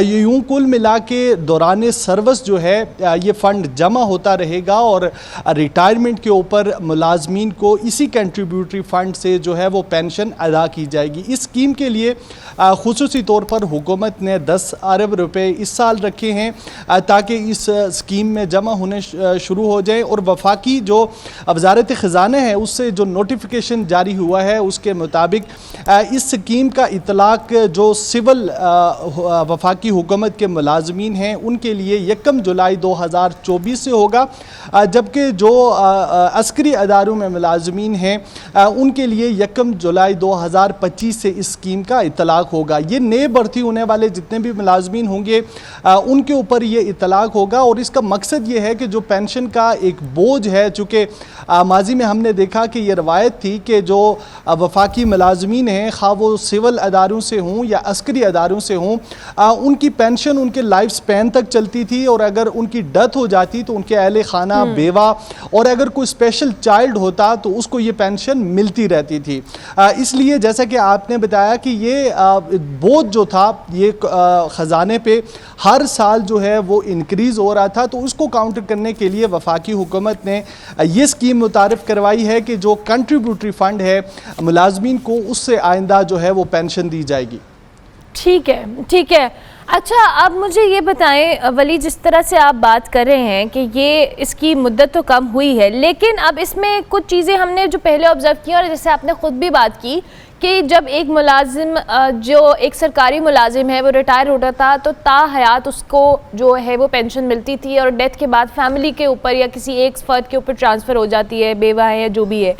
यूँ कुल मिला के दौरान सर्विस जो है ये फ़ंड जमा होता रहेगा और रिटायरमेंट के ऊपर मुलाजमीन को इसी कंट्रीब्यूटरी फ़ंड से जो है वो पेंशन अदा की जाएगी। इस स्कीम के लिए खुसूसी तौर पर हुकूमत ने 10 अरब रुपए इस साल रखे हैं ताकि इस स्कीम में जमा होने शुरू हो जाए और वफाकी जो वजारत ख़जाना है उससे जो नोटिफिकेशन जारी हुआ है उसके मुताबिक इस स्कीम का इतलाक़ जो सिविल वफाकी हुकूमत के मुलाजमीन हैं उनके लिए 1 जुलाई 2024 से होगा, जबकि जो अस्करी अदारों में मुलाजमीन हैं उनके लिए 1 जुलाई 2025 से इस स्कीम का इतलाक़ होगा। ये नए भर्ती होने वाले जितने भी मुलाजमीन होंगे उनके ऊपर ये इतलाक़ होगा और इसका मकसद ये है कि जो पेंशन का एक बोझ है, चूँकि माजी में हमने देखा कि ये रवायत थी कि जो वफाकी मुलाजमीन हैं खा वो सिविल अदारों से हों या अस्करी अदारों से हों उनकी पेंशन उनके लाइफ स्पैन तक चलती थी और अगर उनकी डेथ हो जाती तो उनके अहले खाना बेवा और अगर कोई स्पेशल चाइल्ड होता तो उसको ये पेंशन मिलती रहती थी। इसलिए जैसा कि आपने बताया कि ये बोझ जो था ये ख़जाने पे हर साल जो है वो इंक्रीज़ हो रहा था, तो उसको काउंटर करने के लिए वफाकी हुकूमत ने ये स्कीम मुतारिफ़ करवाई है कि जो कंट्रीब्यूटरी फ़ंड है मुलाजमीन को उससे आइंदा जो है वो पेंशन दी जाएगी। ठीक है, ठीक है। अच्छा, अब मुझे ये बताएं वली, जिस तरह से आप बात कर रहे हैं कि ये इसकी मुद्दत तो कम हुई है लेकिन अब इसमें कुछ चीज़ें हमने जो पहले ऑब्ज़र्व की और जैसे आपने ख़ुद भी बात की कि जब एक मुलाजिम जो एक सरकारी मुलाजिम है वो रिटायर होता था तो ताहयात उसको जो है वो पेंशन मिलती थी और डेथ के बाद फैमिली के ऊपर या किसी एक फ़र्द के ऊपर ट्रांसफ़र हो जाती है, बेवा है या जो भी है।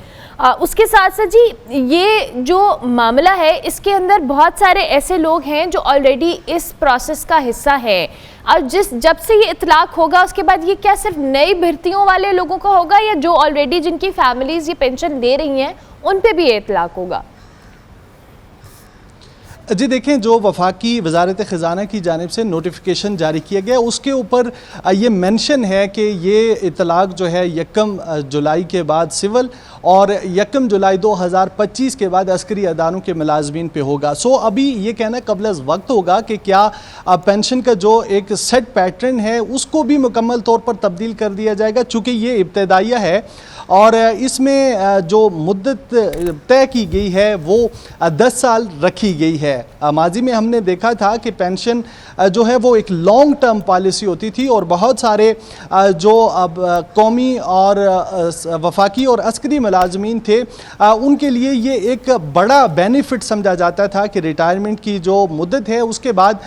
उसके साथ साथ जी ये जो मामला है इसके अंदर बहुत सारे ऐसे लोग हैं जो ऑलरेडी इस प्रोसेस का हिस्सा है और जब से ये इतलाक़ होगा उसके बाद ये क्या सिर्फ नई भर्तियों वाले लोगों का होगा या जो ऑलरेडी जिनकी फैमिलीज़ ये पेंशन दे रही हैं उन पे भी ये इतलाक़ होगा? जी देखें, जो वफाकी वजारत ख़जाना की जानिब से नोटिफिकेशन जारी किया गया उसके ऊपर ये मेंशन है कि ये इतलाक़ जो है 1 जुलाई के बाद सिविल और 1 जुलाई 2025 के बाद अस्करी अदारों के मुलाजमीन पे होगा। सो अभी ये कहना कबल वक्त होगा कि क्या पेंशन का जो एक सेट पैटर्न है उसको भी मुकम्मल तौर पर तब्दील कर दिया जाएगा, चूँकि ये इब्तदाइया है और इसमें जो मुद्दत तय की गई है वो 10 साल रखी गई है। है। माजी में हमने देखा था कि पेंशन जो है वो एक लॉन्ग टर्म पॉलिसी होती थी और बहुत सारे जो अब कौमी और वफाकी और अस्करी मुलाजमीन थे उनके लिए ये एक बड़ा बेनिफिट समझा जाता था कि रिटायरमेंट की जो मुद्दत है उसके बाद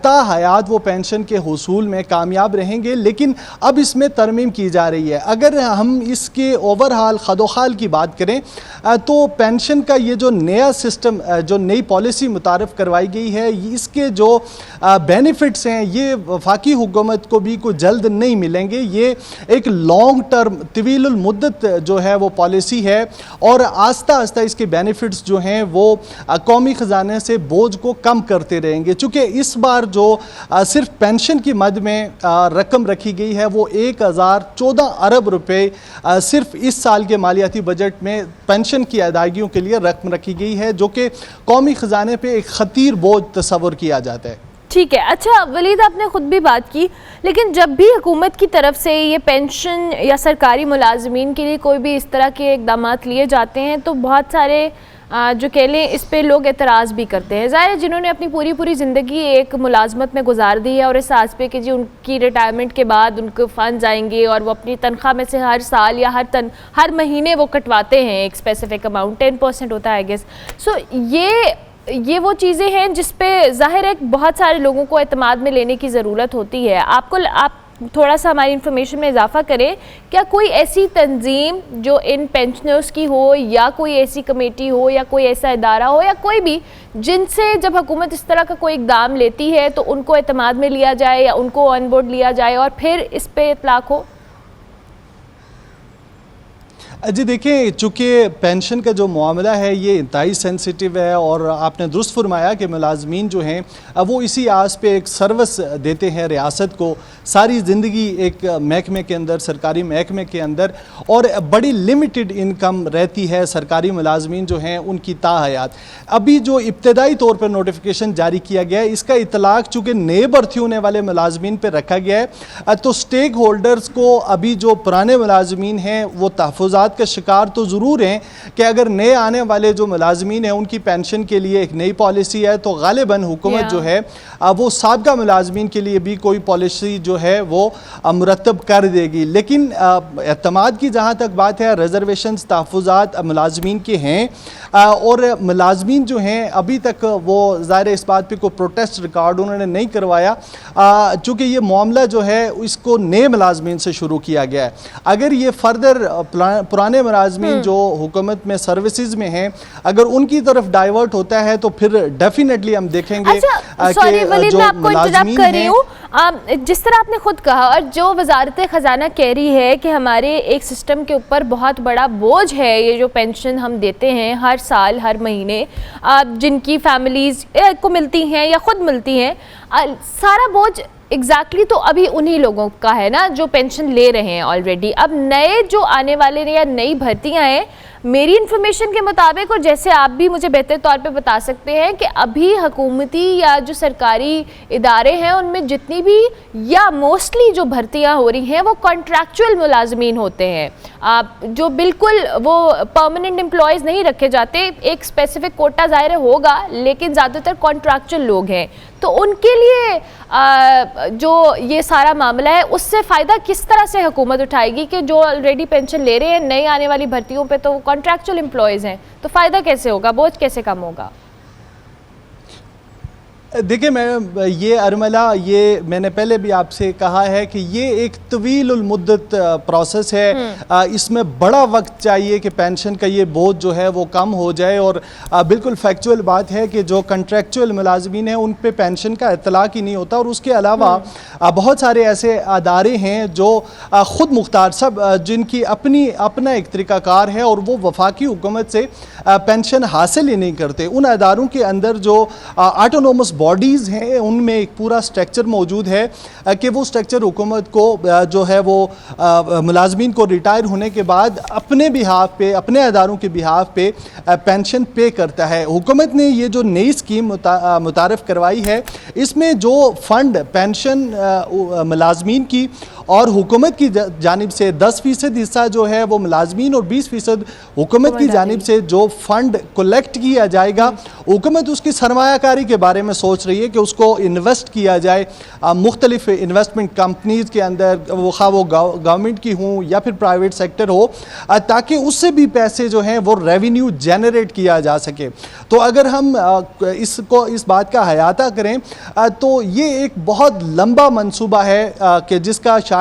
ता हयात वो पेंशन के हुसूल में कामयाब रहेंगे। लेकिन अब इसमें तरमीम की जा रही है। अगर हम इसके ओवरहाल खदोखाल की बात करें तो पेंशन का ये जो नया सिस्टम, जो नई पॉलिसी मुतारफ़ करवाई गई है, इसके जो बेनिफिट्स हैं ये वफाकी हुकूमत को भी कुछ जल्द नहीं मिलेंगे। ये एक लॉन्ग टर्म तवीलुल मुद्दत जो है वो पॉलिसी है और आस्ता आस्ता इसके बेनिफिट्स जो हैं वो कौमी ख़जाने से बोझ को कम करते रहेंगे। चूँकि इस बार जो सिर्फ पेंशन की मद में रकम रखी गई है वो 1014 अरब रुपए सिर्फ इस साल के मालियाती बजट में पेंशन की अदायगियों के लिए रकम रखी गई है, जो कि कौमी ख़जाने पे एक ख़तीर बोझ तस्वर किया जाता है। ठीक है। अच्छा वलीद, आपने ख़ुद भी बात की, लेकिन जब भी हुकूमत की तरफ से ये पेंशन या सरकारी मुलाजमीन के लिए कोई भी इस तरह के इक़दाम लिए जाते हैं तो बहुत सारे जो कह लें इस पे लोग एतराज़ भी करते हैं। ज़ाहिर है जिन्होंने अपनी पूरी ज़िंदगी एक मुलाजमत में गुजार दी है और इस आस पे कि जी उनकी रिटायरमेंट के बाद उनको फ़ंड आएंगे और वो अपनी तनख्वाह में से हर साल या हर महीने वो कटवाते हैं एक स्पेसिफिक अमाउंट, 10% होता है आई गेस। सो ये वो चीज़ें हैं जिस पे ज़ाहिर है बहुत सारे लोगों को एतमाद में लेने की ज़रूरत होती है। आप थोड़ा सा हमारी इन्फॉर्मेशन में इजाफा करें, क्या कोई ऐसी तंजीम जो इन पेंशनर्स की हो या कोई ऐसी कमेटी हो या कोई ऐसा इदारा हो या कोई भी जिनसे जब हुकूमत इस तरह का कोई इक़दाम लेती है तो उनको एतमाद में लिया जाए या उनको ऑन बोर्ड लिया जाए और फिर इस पे इतलाक़ हो? जी देखिए, चूँकि पेंशन का जो मामला है ये इंतहाई सेंसिटिव है और आपने दुरुस्त फरमाया कि मुलाजमीन जो हैं वो इसी आस पे एक सर्विस देते हैं रियासत को सारी ज़िंदगी एक महकमे के अंदर, सरकारी महकमे के अंदर, और बड़ी लिमिटेड इनकम रहती है सरकारी मुलाजमीन जो हैं उनकी ताहयात। अभी जो इब्तदाई तौर पर नोटिफिकेशन जारी किया गया है इसका इतलाक़ चूँकि नए भर्ती होने वाले मुलाजमीन पर रखा गया है तो स्टेक होल्डर्स को अभी जो पुराने मुलाजमीन हैं वो तहफ़्फ़ुज़ात का शिकार तो ज़रूर हैं कि अगर नए आने वाले जो मुलाजमीन हैं उनकी पेंशन के लिए एक नई पॉलिसी है तो गालिबन हुकूमत जो है वो साबिक़ा मुलाजमीन के लिए भी कोई पॉलिसी जो है वो मुरतब कर देगी। लेकिन एतमाद की जहाँ तक बात है, रिजर्वेशंस तहफ़्फ़ुज़ात मुलाजमीन के हैं और मुलाजमीन जो हैं अभी तक वो ज़ाहिर इस बात पर कोई प्रोटेस्ट रिकॉर्ड उन्होंने नहीं करवाया चूँकि ये मामला जो है इसको नए मुलाजमीन से शुरू किया गया है। अगर ये फर्दर पुराने मुलाजमीन जो हुकूमत में सर्विसेज में हैं अगर उनकी तरफ डाइवर्ट होता है तो फिर डेफिनेटली हम देखेंगे कि वलीद, मैं आपको इंतज़ाम कर रही हूँ। जिस तरह आपने खुद कहा और जो वजारत ख़जाना कह रही है कि हमारे एक सिस्टम के ऊपर बहुत बड़ा बोझ है ये जो पेंशन हम देते हैं हर साल हर महीने, जिनकी फैमिलीज़ को मिलती हैं या ख़ुद मिलती हैं, सारा बोझ एग्जैक्टली तो अभी उन्हीं लोगों का है ना जो पेंशन ले रहे हैं ऑलरेडी। अब नए जो आने वाले या नई भर्तियां हैं, मेरी इन्फॉर्मेशन के मुताबिक और जैसे आप भी मुझे बेहतर तौर पे बता सकते हैं कि अभी हुकूमती या जो सरकारी इदारे हैं उनमें जितनी भी या मोस्टली जो भर्तियां हो रही हैं वो कॉन्ट्रैक्चुअल मुलाजमीन होते हैं, जो बिल्कुल वो परमानेंट एम्प्लॉयज़ नहीं रखे जाते। एक स्पेसिफिक कोटा ज़ाहिर होगा लेकिन ज़्यादातर कॉन्ट्रैक्चुअल लोग हैं, तो उनके लिए जो ये सारा मामला है उससे फ़ायदा किस तरह से हुकूमत उठाएगी कि जो ऑलरेडी पेंशन ले रहे हैं नई आने वाली भर्तियों पे तो कॉन्ट्रैक्चुअल एम्प्लॉयज़ हैं, तो फ़ायदा कैसे होगा, बोझ कैसे कम होगा? देखिए मैं ये अरमला, ये मैंने पहले भी आपसे कहा है कि ये एक तवीलुल मुद्दत प्रोसेस है, इसमें बड़ा वक्त चाहिए कि पेंशन का ये बोझ जो है वो कम हो जाए। और बिल्कुल फैक्चुअल बात है कि जो कंट्रैक्चुअल मुलाजमीन हैं उन पे पेंशन का इतलाक़ ही नहीं होता। और उसके अलावा बहुत सारे ऐसे अदारे हैं जो ख़ुद मुख्तार सब जिनकी अपना एक तरीक़ाकार है और वो वफाकी हुकूमत से पेंशन हासिल ही नहीं करते। उन अदारों के अंदर जो ऑटोनोमस बॉडीज़ हैं उनमें एक पूरा स्ट्रक्चर मौजूद है कि वो स्ट्रक्चर हुकूमत को जो है वो मुलाजमीन को रिटायर होने के बाद अपने बिहाफ पे, अपने अदारों के बिहाफ पे पेंशन पे करता है। हुकूमत ने ये जो नई स्कीम मुतारफ़ करवाई है इसमें जो फ़ंड पेंशन मुलाजमीन की और हुकूमत की जानिब से 10% हिस्सा जो है वो मुलाजमीन और 20% हुकूमत की जानिब से जो फ़ंड कलेक्ट किया जाएगा, हुकूमत उसकी सरमायाकारी के बारे में सोच रही है कि उसको इन्वेस्ट किया जाए मुख्तलिफ इन्वेस्टमेंट कंपनीज़ के अंदर, वो गवर्नमेंट की हों या फिर प्राइवेट सेक्टर हो, ताकि उससे भी पैसे जो हैं वो रेवेन्यू जनरेट किया जा सके। तो अगर हम इस बात का अहाता करें तो ये एक बहुत लंबा मंसूबा है कि जिसका शायद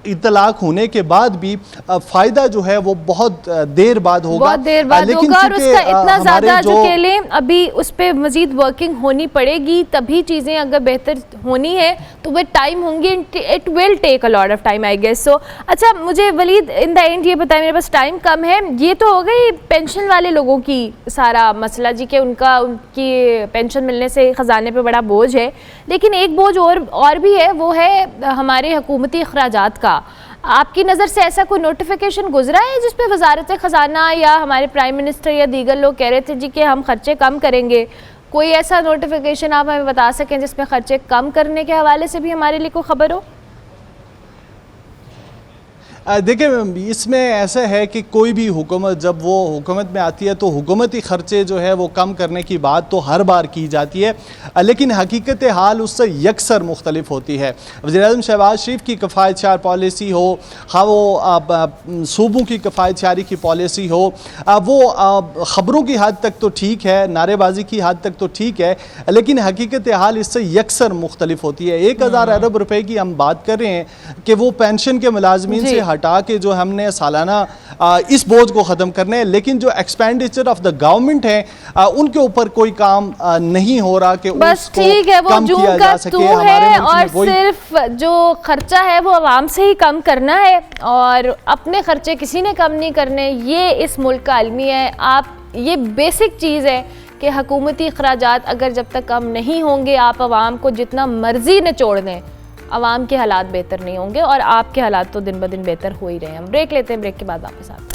इतलाक होने के बाद भी फ़ायदा जो है वो बहुत देर बाद होगा, बहुत देर बाद होगा और उसका इतना ज़्यादा जो के लिए अभी उस पर मज़ीद वर्किंग होनी पड़ेगी, तभी चीज़ें अगर बेहतर होनी है तो वह टाइम होंगी, it will take a lot of time I guess. So अच्छा, मुझे वलीद इन द एंड ये बताएं, मेरे पास टाइम कम है, ये तो हो गई पेंशन वाले लोगों की सारा मसला जी, कि उनकी पेंशन मिलने से ख़जाने पे बड़ा बोझ है, लेकिन एक बोझ और भी है, वो है हमारे हुकूमती अखराजात का। आपकी नज़र से ऐसा कोई नोटिफिकेशन गुजरा है जिस पे वजारत ख़जाना या हमारे प्राइम मिनिस्टर या दीगर लोग कह रहे थे जी कि हम खर्चे कम करेंगे? कोई ऐसा नोटिफिकेशन आप हमें बता सकें जिसमें खर्चे कम करने के हवाले से भी हमारे लिए कोई खबर हो? देखिए, इसमें ऐसा है कि कोई भी हुकूमत जब वो हुकूमत में आती है तो हुकूमती ख़र्चे जो है वो कम करने की बात तो हर बार की जाती है, लेकिन हकीकत हाल उससे यकसर मुख्तलिफ होती है। वज़ीर-ए-आज़म शहबाज शरीफ की किफ़ायतशार पॉलिसी हो, हाँ वो सूबों की किफ़ायतशारी की पॉलिसी हो, वो ख़बरों की हद तक तो ठीक है, नारेबाजी की हद तक तो ठीक है, लेकिन हकीकत हाल इससे यकसर मुख्तलिफ होती है। 1000 अरब रुपए की हम बात कर रहे हैं कि वो पेंशन के मुलाजमीन से हटा के जो हमने सालाना इस बोझ को ख़त्म करने हैं, लेकिन जो एक्सपेंडिचर ऑफ द गवर्नमेंट है उनके ऊपर कोई काम नहीं हो रहा कि बस ठीक है, वो जून का तू है और सिर्फ जो खर्चा है वो आवाम से ही कम करना है और अपने खर्चे किसी ने कम नहीं करने, ये इस मुल्क का अलमी है। आप ये बेसिक चीज़ है कि हुकूमती अखराजात अगर जब तक कम नहीं होंगे, आप आवाम को जितना मर्जी निचोड़ दें, आवाम के हालात बेहतर नहीं होंगे और आपके हालात तो दिन ब दिन बेहतर हो ही रहे हैं। हम ब्रेक लेते हैं, ब्रेक के बाद वापस आते हैं।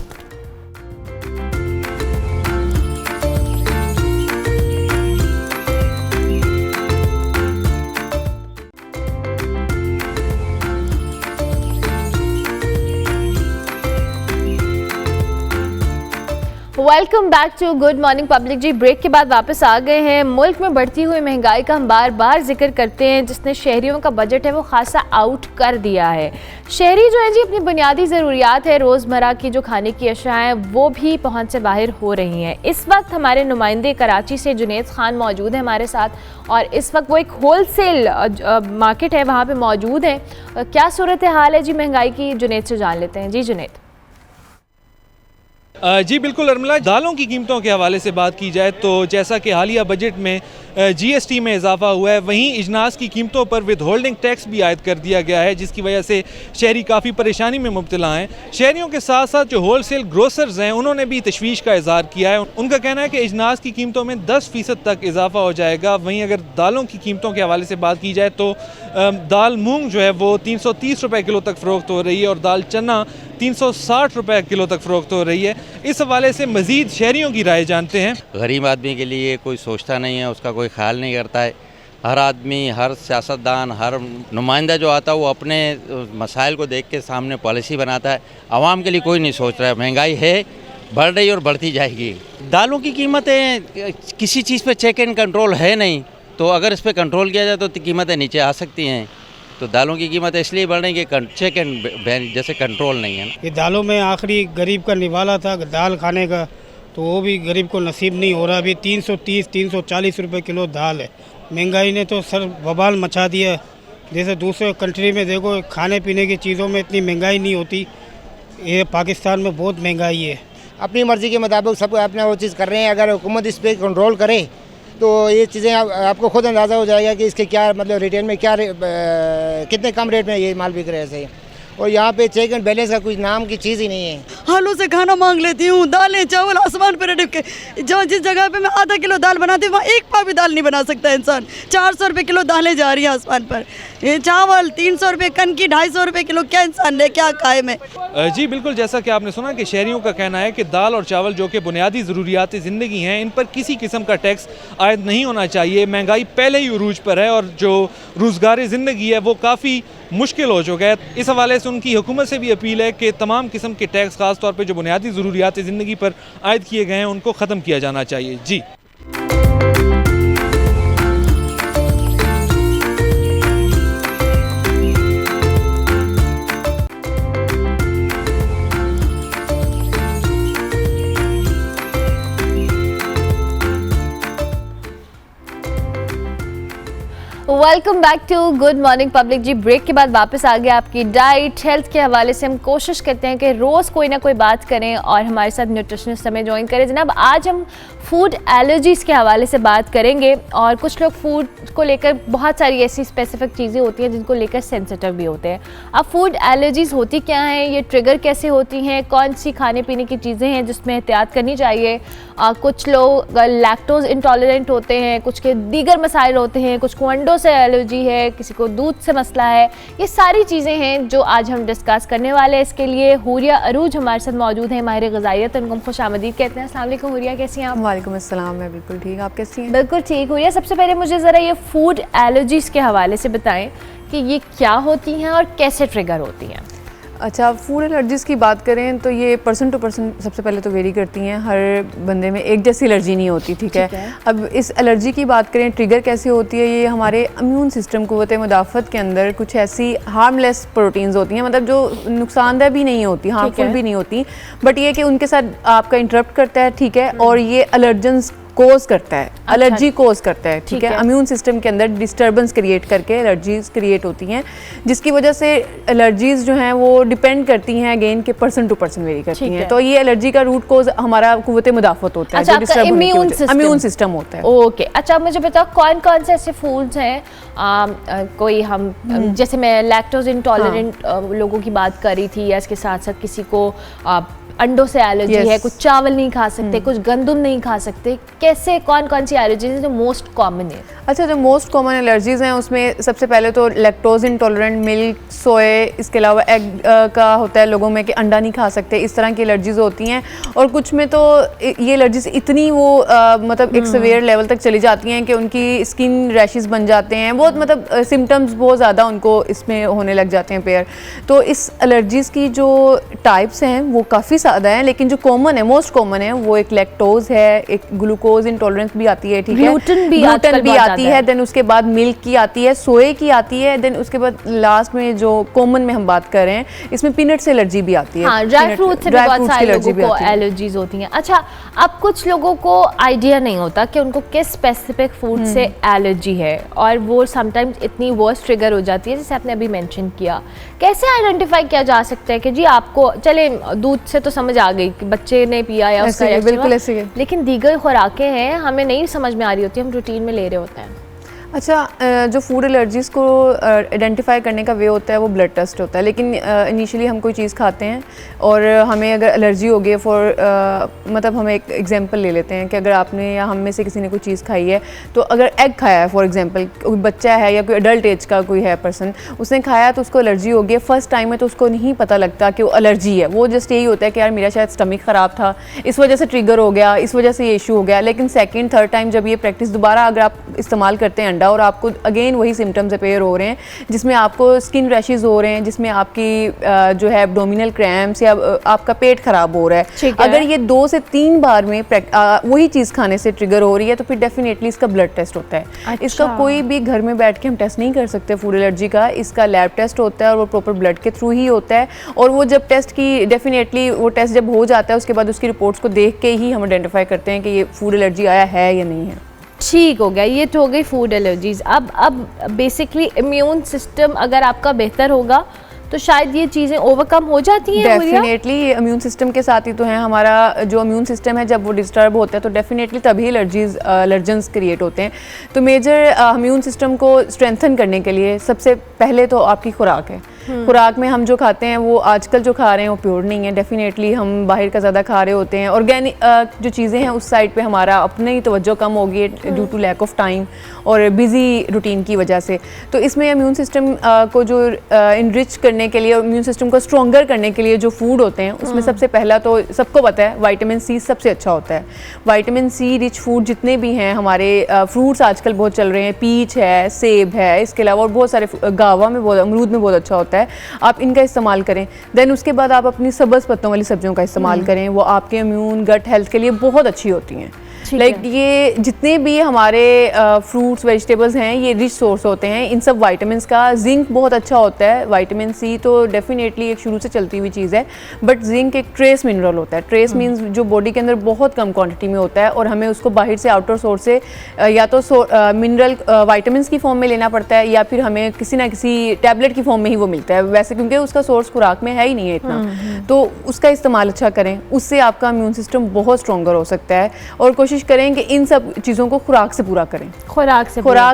Welcome back to good morning public ji. Break के बाद वापस आ गए हैं। मुल्क में बढ़ती हुई महंगाई का हम बार बार जिक्र करते हैं, जिसने शहरियों का बजट है वो खासा आउट कर दिया है। शहरी जो है जी अपनी बुनियादी ज़रूरियात है, रोज़मर्रा की जो खाने की अशिया हैं वो भी पहुंच से बाहर हो रही हैं। इस वक्त हमारे नुमाइंदे कराची से जुनैद खान मौजूद है हमारे साथ और इस वक्त वो एक होल सेल मार्केट है वहाँ पर मौजूद है। क्या सूरत हाल है जी महंगाई की, जुनैद से जान लेते हैं। जी जुनैद। जी बिल्कुल अर्मिला, दालों की कीमतों के हवाले से बात की जाए तो जैसा कि हालिया बजट में जीएसटी में इजाफा हुआ है, वहीं इजनास की कीमतों पर विद होल्डिंग टैक्स भी आयद कर दिया गया है, जिसकी वजह से शहरी काफ़ी परेशानी में मुब्तला हैं। शहरियों के साथ साथ जो होल सेल ग्रोसर्स हैं उन्होंने भी तशवीश का इजहार किया है। उनका कहना है कि इजनास की कीमतों में 10% तक इजाफा हो जाएगा। वहीं अगर दालों की कीमतों के हवाले से बात की जाए तो दाल मूंग जो है वो 330 रुपये किलो तक फ़रोख्त हो रही है और दाल चना 360 रुपये किलो तक फ़रोख्त हो रही है। इस हवाले से मज़ीद शहरियों की राय जानते हैं। गरीब आदमी के लिए कोई सोचता नहीं है, उसका कोई ख्याल नहीं करता है। हर आदमी, हर सियासतदान, हर नुमाइंदा जो आता है वो अपने मसाइल को देख के सामने पॉलिसी बनाता है। आवाम के लिए कोई नहीं सोच रहा है। महंगाई है, बढ़ रही और बढ़ती जाएगी। दालों की कीमतें किसी चीज़ पे चेक एंड कंट्रोल है नहीं, तो अगर इस पर कंट्रोल किया जाए तो कीमतें नीचे आ सकती हैं। तो दालों की कीमत इसलिए बढ़ रही है कि चेक एंड जैसे कंट्रोल नहीं है ना। ये दालों में आखिरी गरीब का निवाला था दाल खाने का, तो वो भी गरीब को नसीब नहीं हो रहा। अभी 330-340 रुपए किलो दाल है। महंगाई ने तो सर बवाल मचा दिया। जैसे दूसरे कंट्री में देखो खाने पीने की चीज़ों में इतनी महंगाई नहीं होती, ये पाकिस्तान में बहुत महंगाई है। अपनी मर्ज़ी के मुताबिक सब अपना वो चीज़ कर रहे हैं। अगर हुकूमत इस पर कंट्रोल करे तो ये चीज़ें आपको खुद अंदाज़ा हो जाएगा कि इसके क्या मतलब रिटेल में क्या कितने कम रेट में ये माल बिक रहे हैं सही। और यहाँ पे चेक एंड बैलेंस का कुछ नाम की चीज़ ही नहीं है। हालों से खाना मांग लेती हूँ, दालें चावल आसमान पर रख के। जो जिस जगह पे मैं आधा किलो दाल बनाती हूँ वहाँ एक पाव भी दाल नहीं बना सकता इंसान। 400 रुपये किलो दालें जा रही हैं आसमान पर। ये चावल 300 रुपये कन की, 250 रुपये किलो, क्या इंसान ले क्या खाए में। जी बिल्कुल, जैसा कि आपने सुना कि शहरियों का कहना है कि दाल और चावल जो कि बुनियादी ज़रूरियात ज़िंदगी हैं, इन पर किसी किस्म का टैक्स आयद नहीं होना चाहिए। महंगाई पहले ही उरूज पर है और जो रोज़गार ज़िंदगी है वो काफ़ी मुश्किल हो चुका है। इस हवाले से उनकी हुकूमत से भी अपील है कि तमाम किस्म के टैक्स, ख़ास तौर पर जो बुनियादी ज़रूरियात ज़िंदगी पर आयद किए गए हैं, उनको ख़त्म किया जाना चाहिए। जी welcome back to good morning public. Ji break के बाद वापस आ गया आपकी डाइट हेल्थ के हवाले से। हम कोशिश करते हैं कि रोज़ कोई ना कोई बात करें और हमारे साथ न्यूट्रिशनिस्ट हमें ज्वाइन करें। जनाब आज हम फूड एलर्जीज़ के हवाले से बात करेंगे और कुछ लोग फूड को लेकर बहुत सारी ऐसी स्पेसिफिक चीज़ें होती हैं जिनको लेकर सेंसिटिव भी होते हैं। अब फूड एलर्जीज़ होती क्या हैं, ये ट्रिगर कैसे होती हैं, कौन सी खाने पीने की चीज़ें हैं जिसमें एहतियात करनी चाहिए। कुछ लोग लैक्टोज इंटॉलरेंट होते हैं, कुछ के दीगर मसाइल होते हैं, कुछ को अंडों से एलर्जी है, किसी को दूध से मसला है। ये सारी चीज़ें हैं जो आज हम डिस्कस करने वाले हैं। इसके लिए हुरिया अरूज हमारे साथ मौजूद हैं, माहिर ग़िज़ाइयत, उनको हम खुश आमदीद कहते हैं। अस्सलाम वालेकुम हुरिया, कैसी हैं आप? वालेकुम अस्सलाम, मैं बिल्कुल ठीक, आप कैसी हैं? बिल्कुल ठीक। हुरिया सबसे पहले मुझे ज़रा ये फूड एलर्जीज़ के हवाले से बताएं कि ये क्या होती हैं और कैसे ट्रिगर होती हैं। अच्छा, फूड एलर्जीज़ की बात करें तो ये पर्सन टू पर्सन सबसे पहले तो वेरी करती हैं। हर बंदे में एक जैसी एलर्जी नहीं होती, ठीक है। अब इस एलर्जी की बात करें, ट्रिगर कैसे होती है, ये हमारे इम्यून सिस्टम क़ुव्वत मुदाफ़त के अंदर कुछ ऐसी हार्मलेस प्रोटीन्स होती हैं, मतलब जो नुकसानदेह भी नहीं होती, हार्मफुल भी नहीं होती, बट ये कि उनके साथ आपका इंटरप्ट करता है, ठीक है, और ये एलर्जेंस कोज करता है, एलर्जी कोज करता है, ठीक है। इम्यून सिस्टम के अंदर डिस्टर्बेंस क्रिएट करके एलर्जीज क्रिएट होती हैं, जिसकी वजह से एलर्जीज जो हैं वो डिपेंड करती हैं अगेन के पर्सन टू पर्सन वेरी करती हैं। तो ये एलर्जी का रूट कोज हमारा क़ुव्वत मुदाफ़त होता है, जो डिस्टर्ब इम्यून सिस्टम होता है। ओके, अच्छा मुझे बताओ कौन कौन से ऐसे फूड्स हैं, कोई हम जैसे मैं लैक्टोज इंटॉलरेंट लोगों की बात कर रही थी, या इसके साथ साथ किसी को अंडों से एलर्जी है, कुछ चावल नहीं खा सकते, कुछ गंदुम नहीं खा सकते, कैसे कौन कौन सी एलर्जीज हैं जो मोस्ट कॉमन है? अच्छा, जो मोस्ट कॉमन एलर्जीज़ हैं उसमें सबसे पहले तो लैक्टोज इंटॉलरेंट, मिल्क, सोए, इसके अलावा एग का होता है लोगों में कि अंडा नहीं खा सकते, इस तरह की एलर्जीज़ होती हैं। और कुछ में तो ये एलर्जीज़ इतनी वो मतलब एक सीवियर लेवल तक चली जाती हैं कि उनकी स्किन रैशेस बन जाते हैं, बहुत मतलब सिम्टम्स बहुत ज़्यादा उनको इसमें होने लग जाते हैं पेयर। तो इस एलर्जीज़ की जो टाइप्स हैं वो काफ़ी ज़्यादा हैं, लेकिन जो कॉमन है, मोस्ट कॉमन है, वो एक लैक्टोज है, एक ग्लूकोज इंटॉलरेंस भी आती है, ठीक है, ग्लूटेन भी आती है, देन उसके बाद मिल्क की आती है, सोए की आती है, देन उसके बाद लास्ट में जो कॉमन में हम बात कर रहे हैं इसमें पीनट से एलर्जी भी आती है। हाँ, ड्राई फ्रूट से बहुत सारे लोगों को एलर्जीज होती हैं। अच्छा, अब कुछ लोगों को आइडिया नहीं होता कि उनको किस स्पेसिफिक फूड से एलर्जी है, और वो समटाइम्स इतनी वर्स ट्रिगर हो जाती है, जैसे आपने अभी मेंशन किया। कैसे आइडेंटिफाई किया जा सकता है कि जी आपको, चले दूध से तो समझ आ गई कि बच्चे ने पिया या उसका बिल्कुल ऐसे, लेकिन दीगर खुराकें हैं हमें नहीं समझ में आ रही होती, हम रूटीन में ले रहे होते हैं। अच्छा, जो फूड एलर्जीज़ को आइडेंटिफाई करने का वे होता है वो ब्लड टेस्ट होता है, लेकिन इनिशियली हम कोई चीज़ खाते हैं और हमें अगर एलर्जी हो गई, मतलब हम एक एग्जांपल ले लेते हैं कि अगर आपने या हम में से किसी ने कोई चीज़ खाई है, तो अगर एग खाया है फॉर एग्जांपल, कोई बच्चा है या कोई अडल्ट एज का कोई है पर्सन, उसने खाया तो उसको एलर्जी हो गई, फर्स्ट टाइम में तो उसको नहीं पता लगता कि वो एलर्जी है, वो जस्ट यही होता है कि यार मेरा शायद स्टमक ख़राब था, इस वजह से ट्रिगर हो गया, इस वजह से ये इशू हो गया। लेकिन सेकेंड थर्ड टाइम जब ये प्रैक्टिस दोबारा अगर आप इस्तेमाल करते हैं अंडा और आपको अगेन वही सिम्टम्स अपेयर हो रहे हैं, जिसमें आपको स्किन रैशेस हो रहे हैं, जिसमें आपकी जो है एब्डोमिनल क्रैम्प्स या आपका पेट खराब हो रहा है, अगर ये 2 से 3 बार में वही चीज़ खाने से ट्रिगर हो रही है तो फिर डेफिनेटली इसका ब्लड टेस्ट होता है। अच्छा। इसका कोई भी घर में बैठ के हम टेस्ट नहीं कर सकते फूड एलर्जी का, इसका लैब टेस्ट होता है और वो प्रॉपर ब्लड के थ्रू ही होता है, और वो जब टेस्ट की डेफिनेटली वो टेस्ट जब हो जाता है उसके बाद उसकी रिपोर्ट्स को देख के ही हम आइडेंटिफाई करते हैं कि ये फूड एलर्जी आया है या नहीं है। ठीक हो गया, ये तो हो गई फूड एलर्जीज। अब बेसिकली इम्यून सिस्टम अगर आपका बेहतर होगा तो शायद ये चीज़ें ओवरकम हो जाती हैं। डेफिनेटली इम्यून सिस्टम के साथ ही तो है, हमारा जो इम्यून सिस्टम है जब वो डिस्टर्ब होता है तो डेफिनेटली तभी एलर्जेंस क्रिएट होते हैं। तो मेजर इम्यून सिस्टम को स्ट्रेंथन करने के लिए सबसे पहले तो आपकी खुराक है, खुराक में हम जो खाते हैं वो आजकल जो खा रहे हैं वो प्योर नहीं है, डेफिनेटली हम बाहर का ज़्यादा खा रहे होते हैं। ऑर्गेनिक जो चीज़ें हैं उस साइड पे हमारा अपने ही तवज्जो कम होगी due to lack of time और बिज़ी रूटीन की वजह से। तो इसमें इम्यून सिस्टम को जो इनरिच करने के लिए और इम्यून सिस्टम को स्ट्रॉन्गर करने के लिए जो फूड होते हैं उसमें सबसे पहला तो सबको पता है विटामिन सी सबसे अच्छा होता है। विटामिन सी रिच फूड जितने भी हैं हमारे, फ्रूट्स आजकल बहुत चल रहे हैं, पीच है, सेब है, इसके अलावा और बहुत सारे, गावा में बहुत, अमरूद में बहुत अच्छा होता है, आप इनका इस्तेमाल करें। देन उसके बाद आप अपनी सब्ज़ पत्तों वाली सब्जियों का इस्तेमाल करें, वो आपके इम्यून गट हेल्थ के लिए बहुत अच्छी होती हैं। लाइक ये जितने भी हमारे फ्रूट्स वेजिटेबल्स हैं ये रिच सोर्स होते हैं इन सब विटामिन्स का। जिंक बहुत अच्छा होता है, विटामिन सी तो डेफिनेटली एक शुरू से चलती हुई चीज़ है, बट जिंक एक ट्रेस मिनरल होता है। ट्रेस मीन्स जो बॉडी के अंदर बहुत कम क्वांटिटी में होता है और हमें उसको बाहर से आउटर सोर्स से या तो मिनरल विटामिन्स की फॉर्म में लेना पड़ता है या फिर हमें किसी ना किसी टैबलेट की फॉर्म में ही वो मिलता है वैसे, क्योंकि उसका सोर्स खुराक में है ही नहीं है इतना। तो उसका इस्तेमाल अच्छा करें, उससे आपका इम्यून सिस्टम बहुत स्ट्रॉन्गर हो सकता है। और कोशिश करें कि इन सब चीज़ों को खुराक से पूरा करें, खुराक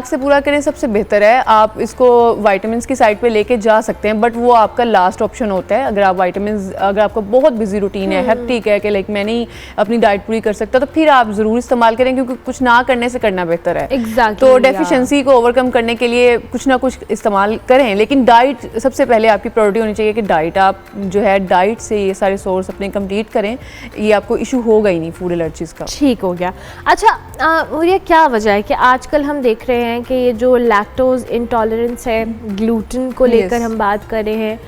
से पूरा करें सबसे बेहतर है। आप इसको विटामिन्स की साइड पे लेके जा सकते हैं बट वो आपका लास्ट ऑप्शन होता है। अगर आप विटामिन्स, अगर आपका बहुत बिजी रूटीन है, हेक्टिक है कि लाइक मैं नहीं अपनी डाइट पूरी कर सकता, तो फिर आप ज़रूर इस्तेमाल करें क्योंकि कुछ ना करने से करना बेहतर है। तो डेफिशिएंसी को ओवरकम करने के लिए कुछ ना कुछ इस्तेमाल करें, लेकिन डाइट सबसे पहले आपकी प्रायोरिटी होनी चाहिए कि डाइट आप जो है डाइट से ये सारे सोर्स अपने कंप्लीट करें, ये आपको इशू होगा ही नहीं फूड एलर्जीज़ का। ठीक हो गया। अच्छा, ये क्या वजह है कि आजकल हम देख रहे हैं कि ये जो लैक्टोज इंटॉलरेंस है, ग्लूटेन को लेकर हम बात कर रहे हैं,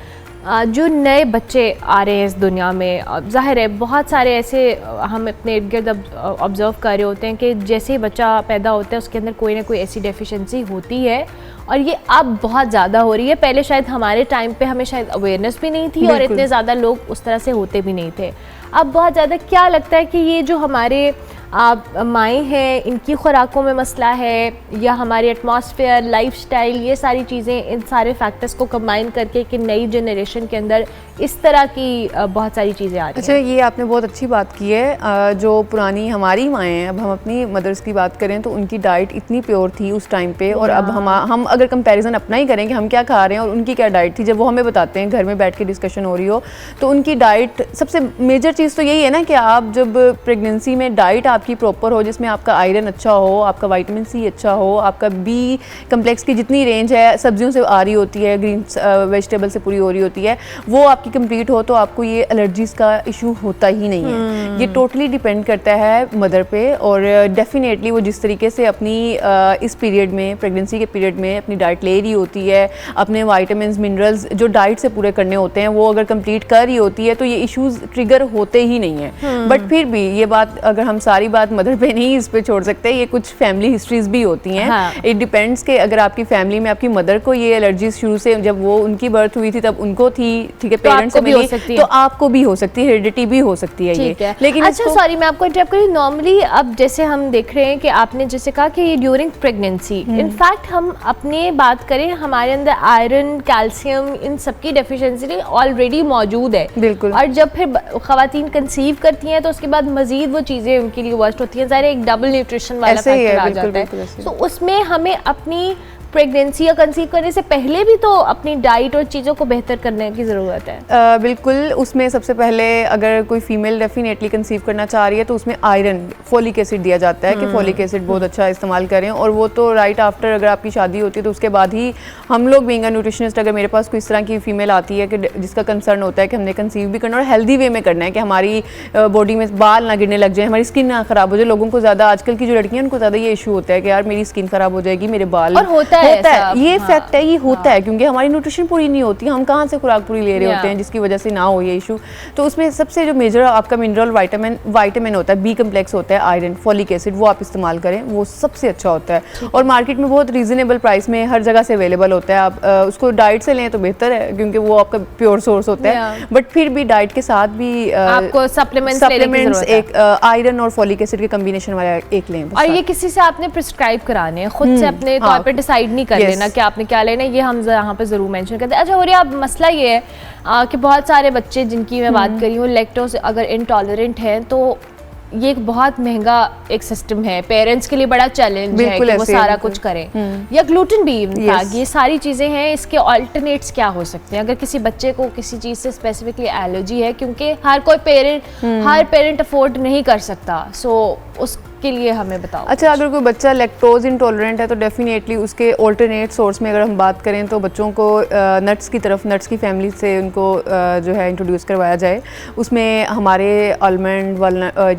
जो नए बच्चे आ रहे हैं इस दुनिया में, जाहिर है बहुत सारे ऐसे हम अपने इर्द गिर्द ऑब्ज़र्व कर रहे होते हैं कि जैसे ही बच्चा पैदा होता है उसके अंदर कोई ना कोई ऐसी डेफिशिएंसी होती है और ये अब बहुत ज़्यादा हो रही है। पहले शायद हमारे टाइम पे हमें शायद अवेयरनेस भी नहीं थी और इतने ज़्यादा लोग उस तरह से होते भी नहीं थे, अब बहुत ज़्यादा। क्या लगता है कि ये जो हमारे माएँ हैं इनकी खुराकों में मसला है या हमारे एटमॉस्फेयर, लाइफस्टाइल, ये सारी चीज़ें, इन सारे फैक्टर्स को कंबाइन करके कि नई जनरेशन के अंदर इस तरह की बहुत सारी चीज़ें आ रही हैं? अच्छा, ये आपने बहुत अच्छी बात की है। जो पुरानी हमारी माएँ हैं, अब हम अपनी मदर्स की बात करें तो उनकी डाइट इतनी प्योर थी उस टाइम पे, और अब हम अगर कंपैरिजन अपना ही करें कि हम क्या खा रहे हैं और उनकी क्या डाइट थी, जब वो हमें बताते हैं, घर में बैठ के डिस्कशन हो रही हो, तो उनकी डाइट, सबसे मेजर चीज़ तो यही है ना कि आप जब प्रेगनेंसी में डाइट आपकी प्रॉपर हो, जिसमें आपका आयरन अच्छा हो, आपका विटामिन सी अच्छा हो, आपका बी कम्प्लेक्स की जितनी रेंज है सब्जियों से आ रही होती है, ग्रीन वेजिटेबल से पूरी हो रही होती है, वो आपकी कंप्लीट हो, तो आपको ये एलर्जीज़ का इशू होता ही नहीं है। ये टोटली डिपेंड करता है मदर पे, और डेफिनेटली वो जिस तरीके से अपनी इस पीरियड में, प्रेगनेंसी के पीरियड में अपनी डाइट ले रही होती है, अपने विटामिन्स मिनरल्स जो डाइट से पूरे करने होते हैं वो अगर कंप्लीट कर रही होती है, तो ये इश्यूज ट्रिगर होते ही नहीं है। बट फिर भी ये बात, अगर हम सारी बात मदर पे नहीं इस पे छोड़ सकते, ये कुछ फैमिली हिस्ट्रीज भी होती हैं। इट डिपेंड्स कि अगर आपकी फैमिली में आपकी मदर को ये एलर्जीज शुरू से, जब वो उनकी बर्थ हुई थी तब उनको थी, ठीक है, पेरेंट्स से मिली, तो आपको भी हो सकती है, हेरिडिटी भी हो सकती है ये। लेकिन अच्छा, सॉरी मैं आपको इंटरप्ट करूं, नॉर्मली अब जैसे हम देख रहे हैं कि आपने जैसे कहा कि ड्यूरिंग प्रेगनेंसी, इनफैक्ट हम अपने बात करें, हमारे अंदर आयरन, कैल्शियम, इन सबकी डेफिशिएंसी ऑलरेडी मौजूद है। बिल्कुल। और जब फिर खवातीन कंसीव करती हैं तो उसके बाद मजीद वो चीज़ें उनके लिए वर्स्ट होती हैं, ज़ाहिर एक डबल न्यूट्रिशन वाला फैक्टर आ जाता है। तो उसमें हमें अपनी प्रेगनेंसी या कंसीव करने से पहले भी तो अपनी डाइट और चीज़ों को बेहतर करने की ज़रूरत है। बिल्कुल, उसमें सबसे पहले अगर कोई फीमेल डेफिनेटली कंसीव करना चाह रही है तो उसमें आयरन, फोलिक एसिड दिया जाता है कि फोलिक एसिड बहुत अच्छा इस्तेमाल करें, और वो तो राइट आफ्टर अगर आपकी शादी होती है तो उसके बाद ही हम लोग बीइंग अ न्यूट्रिशनिस्ट, अगर मेरे पास कोई इस तरह की फीमेल आती है कि जिसका कंसर्न होता है कि हमने कंसीव भी करना और हेल्दी वे में करना है, कि हमारी बॉडी में बाल ना गिरने लग जाए, हमारी स्किन ना ख़राब हो जाए। लोगों को ज़्यादा, आजकल की जो लड़कियाँ हैं उनको ज़्यादा ये इशू होता है कि यार मेरी स्किन ख़राब हो जाएगी, मेरे बाल, और होता है ये फैक्ट है, ये होता है क्योंकि हमारी न्यूट्रिशन पूरी नहीं होती, हम कहाँ से खुराक पूरी ले रहे होते हैं जिसकी वजह से ना हो ये इशू। तो उसमें सबसे जो मेजर आपका मिनरल विटामिन होता है, बी कम्प्लेक्स होता है, आयरन, फोलिक एसिड, वो आप इस्तेमाल करें, वो सबसे अच्छा होता है और मार्केट में बहुत रीजनेबल प्राइस में हर जगह से अवेलेबल होता है। आप उसको डाइट से लें तो बेहतर है क्योंकि वो आपका प्योर सोर्स होता है, बट फिर भी डाइट के साथ भी आपको सप्लीमेंट्स एक आयरन और फोलिक एसिड के कॉम्बिनेशन वाला एक लें। और ये किसी से आपने प्रिस्क्राइब कराने हैं, खुद से अपने तौर पे डिसाइड नहीं कर लेना कि आपने क्या लेना है, ये हम यहाँ पे ज़रूर मेंशन करते हैं। अच्छा, और अब मसला ये है कि बहुत सारे बच्चे जिनकी मैं बात करी हूँ लैक्टोज अगर इंटॉलरेंट हैं, तो ये एक बहुत महंगा एक सिस्टम है, पेरेंट्स के लिए बड़ा चैलेंज है बिल्कुल कि वो ऐसे है, सारा बिल्कुल। कुछ करें, या ग्लूटेन भी Yes. ये सारी चीज़ें हैं, इसके ऑल्टरनेट्स क्या हो सकते हैं अगर किसी बच्चे को किसी चीज़ से स्पेसिफिकली एलर्जी है, क्योंकि हर पेरेंट अफोर्ड नहीं कर सकता, सो उसके लिए हमें बताओ। अच्छा, अगर कोई बच्चा लैक्टोज इंटॉलरेंट है तो डेफिनेटली उसके ऑल्टरनेट सोर्स में अगर हम बात करें तो बच्चों को नट्स की तरफ, नट्स की फैमिली से उनको जो है इंट्रोड्यूस करवाया जाए। उसमें हमारे आलमंड,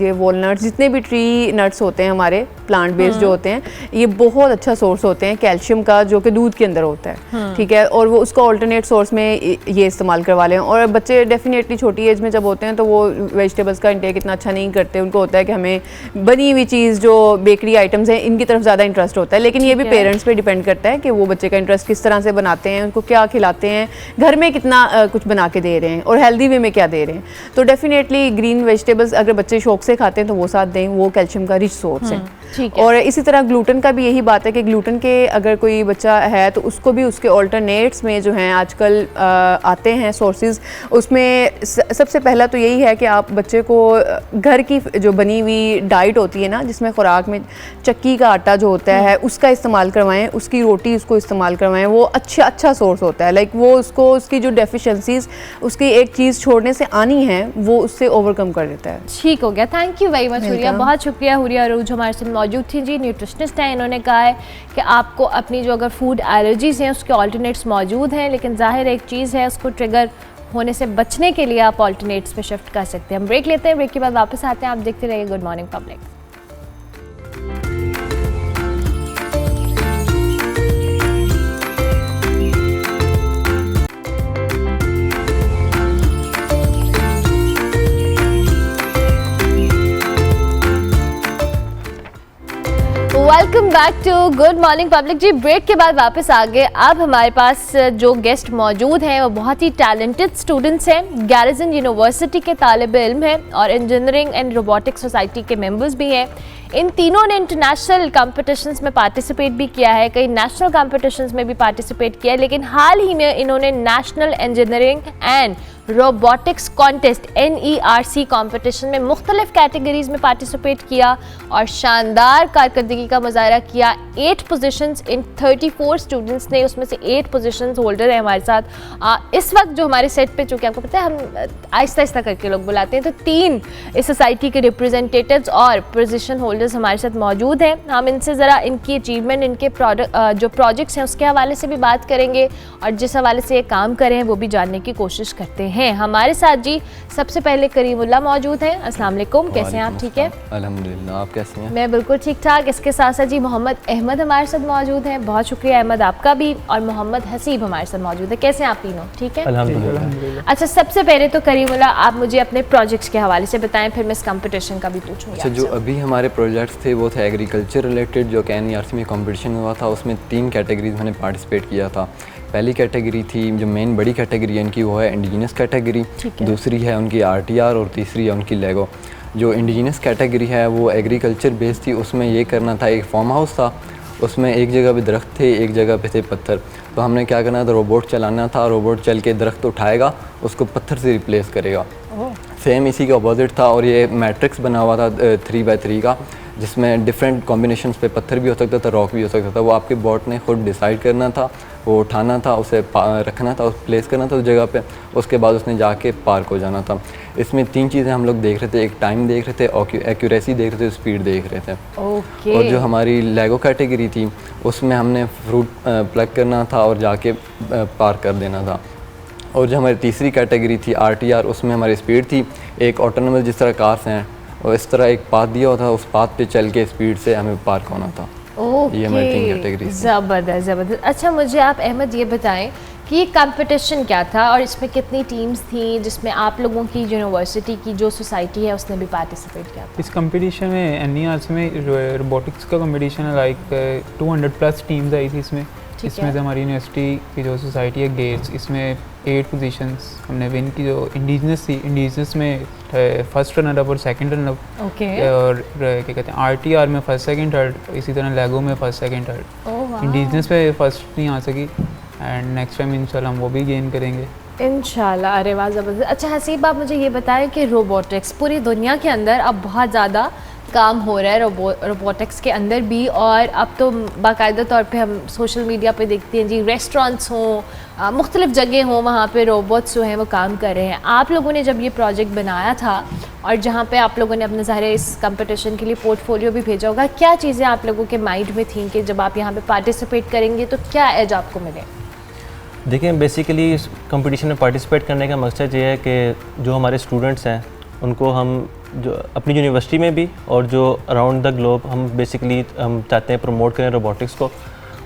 ये वॉलनट्स, जितने भी ट्री नट्स होते हैं हमारे प्लांट बेस्ड जो होते हैं, ये बहुत अच्छा सोर्स होते हैं कैल्शियम का, जो कि दूध के अंदर होता है, ठीक है। और वो उसको ऑल्टरनेट सोर्स में ये इस्तेमाल करवा लें। और बच्चे डेफिनेटली छोटी एज में जब होते हैं तो वो वेजिटेबल्स का इंटेक इतना अच्छा नहीं करते, उनको होता है कि हमें बनी हुई चीज़ जो बेकरी आइटम्स हैं इनकी तरफ ज़्यादा इंटरेस्ट होता है। लेकिन ये भी पेरेंट्स पे डिपेंड करता है कि वो बच्चे का इंटरेस्ट किस तरह से बनाते हैं, उनको क्या खिलाते हैं, घर में कितना कुछ बना के दे रहे हैं और हेल्दी वे में क्या दे रहे हैं। तो डेफिनेटली ग्रीन वेजिटेबल्स अगर बच्चे शौक से खाते हैं तो वो साथ दें, वो कैल्शियम का रिच सोर्स है। ठीक है। और इसी तरह ग्लूटेन का भी यही बात है कि ग्लूटेन के अगर कोई बच्चा है तो उसको भी उसके ऑल्टरनेट्स में जो हैं आजकल आते हैं सोर्सेज, उसमें सबसे पहला तो यही है कि आप बच्चे को घर की जो बनी हुई डाइट होती है ना, जिसमें खुराक में चक्की का आटा जो होता है उसका इस्तेमाल करवाएं, उसकी रोटी उसको इस्तेमाल करवाएं, वो अच्छा सोर्स होता है। लाइक वो उसको उसकी जो डेफिशिएंसीज उसकी एक चीज़ छोड़ने से आनी है वो उससे ओवरकम कर देता है। ठीक हो गया, thank you very much Huriya, बहुत शुक्रिया। हुरिया अरूज हमारे साथ मौजूद थी जी, न्यूट्रिशनिस्ट हैं। इन्होंने कहा है कि आपको अपनी जो अगर फूड एलर्जीज़ हैं उसके ऑल्टरनेट्स मौजूद हैं, लेकिन ज़ाहिर एक चीज़ है, उसको ट्रिगर होने से बचने के लिए आप ऑल्टरनेट्स पे शिफ्ट कर सकते हैं। हम ब्रेक लेते हैं, ब्रेक के बाद वापस आते हैं। आप देखते रहिए good morning public. Welcome back to good morning public ji. Break के बाद वापस आ गए। अब हमारे पास जो गेस्ट मौजूद हैं वो बहुत ही टैलेंटेड स्टूडेंट्स हैं, गैरिसन यूनिवर्सिटी के तालिब इल्म हैं और इंजीनियरिंग एंड रोबोटिक्स सोसाइटी के मेंबर्स भी हैं। इन तीनों ने इंटरनेशनल कॉम्पिटिशन्स में पार्टिसिपेट भी किया है, कई नेशनल कॉम्पिटिशन्स में भी पार्टिसिपेट किया है, लेकिन हाल ही में इन्होंने national engineering and robotics contest NERC competition में मुख्तलिफ कैटेगरीज में पार्टिसिपेट किया और शानदार कारकर्दगी का मुजाहरा किया। 8 पोजीशंस इन 34 स्टूडेंट्स ने, उसमें से 8 पोजीशंस होल्डर है हमारे साथ इस वक्त जो हमारे सेट पे, चूँकि आपको पता है हम आहिस्ता आहिस्ता करके लोग बुलाते हैं, तो 3 इस सोसाइटी के रिप्रेजेंटेटिव्स और पोजीशन होल्डर्स हमारे साथ मौजूद हैं। हम इनसे ज़रा इनकी अचीवमेंट, इनके जो प्रोजेक्ट्स हैं उसके हवाले से भी बात करेंगे और जिस हवाले से ये काम करें हैं वो भी जानने की कोशिश करते हैं। हमारे साथ जी सबसे पहले करीमुल्लाह मौजूद हैं। अस्सलाम वालेकुम, कैसे हैं आप? ठीक है अल्हम्दुलिल्लाह, आप कैसे हैं? मैं बिल्कुल ठीक ठाक। इसके साथ साथ जी मोहम्मद अहमद हमारे साथ मौजूद हैं। बहुत शुक्रिया अहमद आपका भी। और मोहम्मद हसीब हमारे साथ मौजूद है। कैसे हैं आप तीनों? ठीक है अल्हम्दुलिल्लाह। अच्छा, सबसे पहले तो करीमुल्लाह आप मुझे अपने प्रोजेक्ट्स के हवाले से बताएं, फिर मैं इस कंपटीशन का भी पूछूंगी। अच्छा, जो अभी हमारे प्रोजेक्ट्स थे वो थे एग्रीकल्चर रिलेटेड, जो कि NERC में कंपटीशन हुआ था, उसमें 3 कैटेगरीज मैंने पार्टिसिपेट किया था। पहली कैटेगरी थी, जो मेन बड़ी कैटेगरी है इनकी, वो है इंडिजिनस कैटेगरी, दूसरी है उनकी RTR और तीसरी है उनकी लेगो। जो इंडिजिनस कैटेगरी है वो एग्रीकल्चर बेस्ड थी। उसमें ये करना था, एक फार्म हाउस था, उसमें एक जगह पे दरख्त थे, एक जगह पे थे पत्थर। तो हमने क्या करना था, रोबोट चलाना था। रोबोट चल के दरख्त उठाएगा, उसको पत्थर से रिप्लेस करेगा। सेम इसी के अपोजिट था और ये मैट्रिक्स बना हुआ था 3x3 का, जिसमें डिफरेंट कॉम्बिनेशंस पे पत्थर भी हो सकता था, रॉक भी हो सकता था। वो आपके बॉट ने खुद डिसाइड करना था, वो उठाना था, उसे रखना था, उस प्लेस करना था उस जगह पे। उसके बाद उसने जाके पार्क हो जाना था। इसमें 3 चीज़ें हम लोग देख रहे थे, एक टाइम देख रहे थे, एक्यूरेसी देख रहे थे, स्पीड देख रहे थे। और जो हमारी लेगो कैटेगरी थी उसमें हमने फ्रूट प्लग करना था और जाके पार्क कर देना था। और जो हमारी तीसरी कैटेगरी थी RTR, उसमें हमारी स्पीड थी, एक ऑटोनोमस जिस तरह कार्स हैं और इस तरह एक पाथ दिया हुआ था, उस पाथ पे चल के स्पीड से हमें पार्क होना था। ये हमारी 3 कैटेगरी। ज़बरदस्त ज़बरदस्त। अच्छा, मुझे आप अहमद ये बताएं कि ये कंपटीशन क्या था और इसमें कितनी टीम्स थी, जिसमें आप लोगों की यूनिवर्सिटी की जो सोसाइटी है उसने भी पार्टिसिपेट किया था? इस कंपटीशन में NERC में रोबोटिक्स का कंपटीशन है, लाइक 200+ टीम्स आई थी इसमें से हमारी यूनिवर्सिटी की जो सोसाइटी है गेट्स, इसमें 8 पोजीशंस हमने विन की। जो इंडिजिनस थी, इंडिजिनस में फर्स्ट रनर अप और सेकंड रनर अप। और क्या कहते हैं, RTR में फर्स्ट सेकंड थर्ड, इसी तरह लेगो में फर्स्ट सेकंड थर्ड। इंडिजिनस पे फर्स्ट नहीं आ सकी एंड नेक्स्ट टाइम इंशाल्लाह हम वो भी गेन करेंगे। इंशाल्लाह। अरे वाह, ज़बरदस्त। अच्छा हसीब, आप मुझे ये बताएं कि रोबोटिक्स पूरी दुनिया के अंदर अब बहुत ज़्यादा काम हो रहा है रोबोटिक्स के अंदर भी, और अब तो बाकायदा तौर पे हम सोशल मीडिया पे देखते हैं जी, रेस्टोरेंट्स हों, मुख्तलिफ़ जगह हों, वहाँ पे रोबोट्स जो हैं वो काम कर रहे हैं। आप लोगों ने जब ये प्रोजेक्ट बनाया था और जहाँ पे आप लोगों ने अपने ज़ाहिर इस कंपटीशन के लिए पोर्टफोलियो भी भेजा होगा, क्या चीज़ें आप लोगों के माइंड में थी कि जब आप यहाँ पे पार्टिसिपेट करेंगे तो क्या एज आपको मिले? देखें, बेसिकली इस कंपटीशन में पार्टिसिपेट करने का मकसद ये है कि जो हमारे स्टूडेंट्स हैं उनको हम जो अपनी यूनिवर्सिटी में भी और जो अराउंड द ग्लोब हम बेसिकली हम चाहते हैं प्रमोट करें रोबोटिक्स को।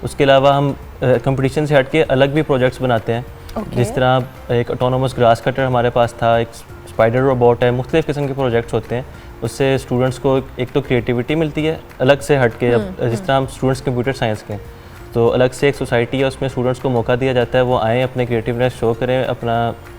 उसके अलावा हम कंपटीशन से हट के अलग भी प्रोजेक्ट्स बनाते हैं। जिस तरह एक ऑटोनोमस ग्रास कटर हमारे पास था, एक स्पाइडर रोबोट है, मुख्तलिफ़ किस्म के प्रोजेक्ट्स होते हैं। उससे स्टूडेंट्स को एक तो क्रिएटिविटी मिलती है अलग से हट के। जिस तरह हम स्टूडेंट्स कंप्यूटर साइंस के, तो अलग से एक सोसाइटी है, उसमें स्टूडेंट्स को मौका दिया जाता है वो आएँ, अपने क्रिएटिवनेस शो करें, अपना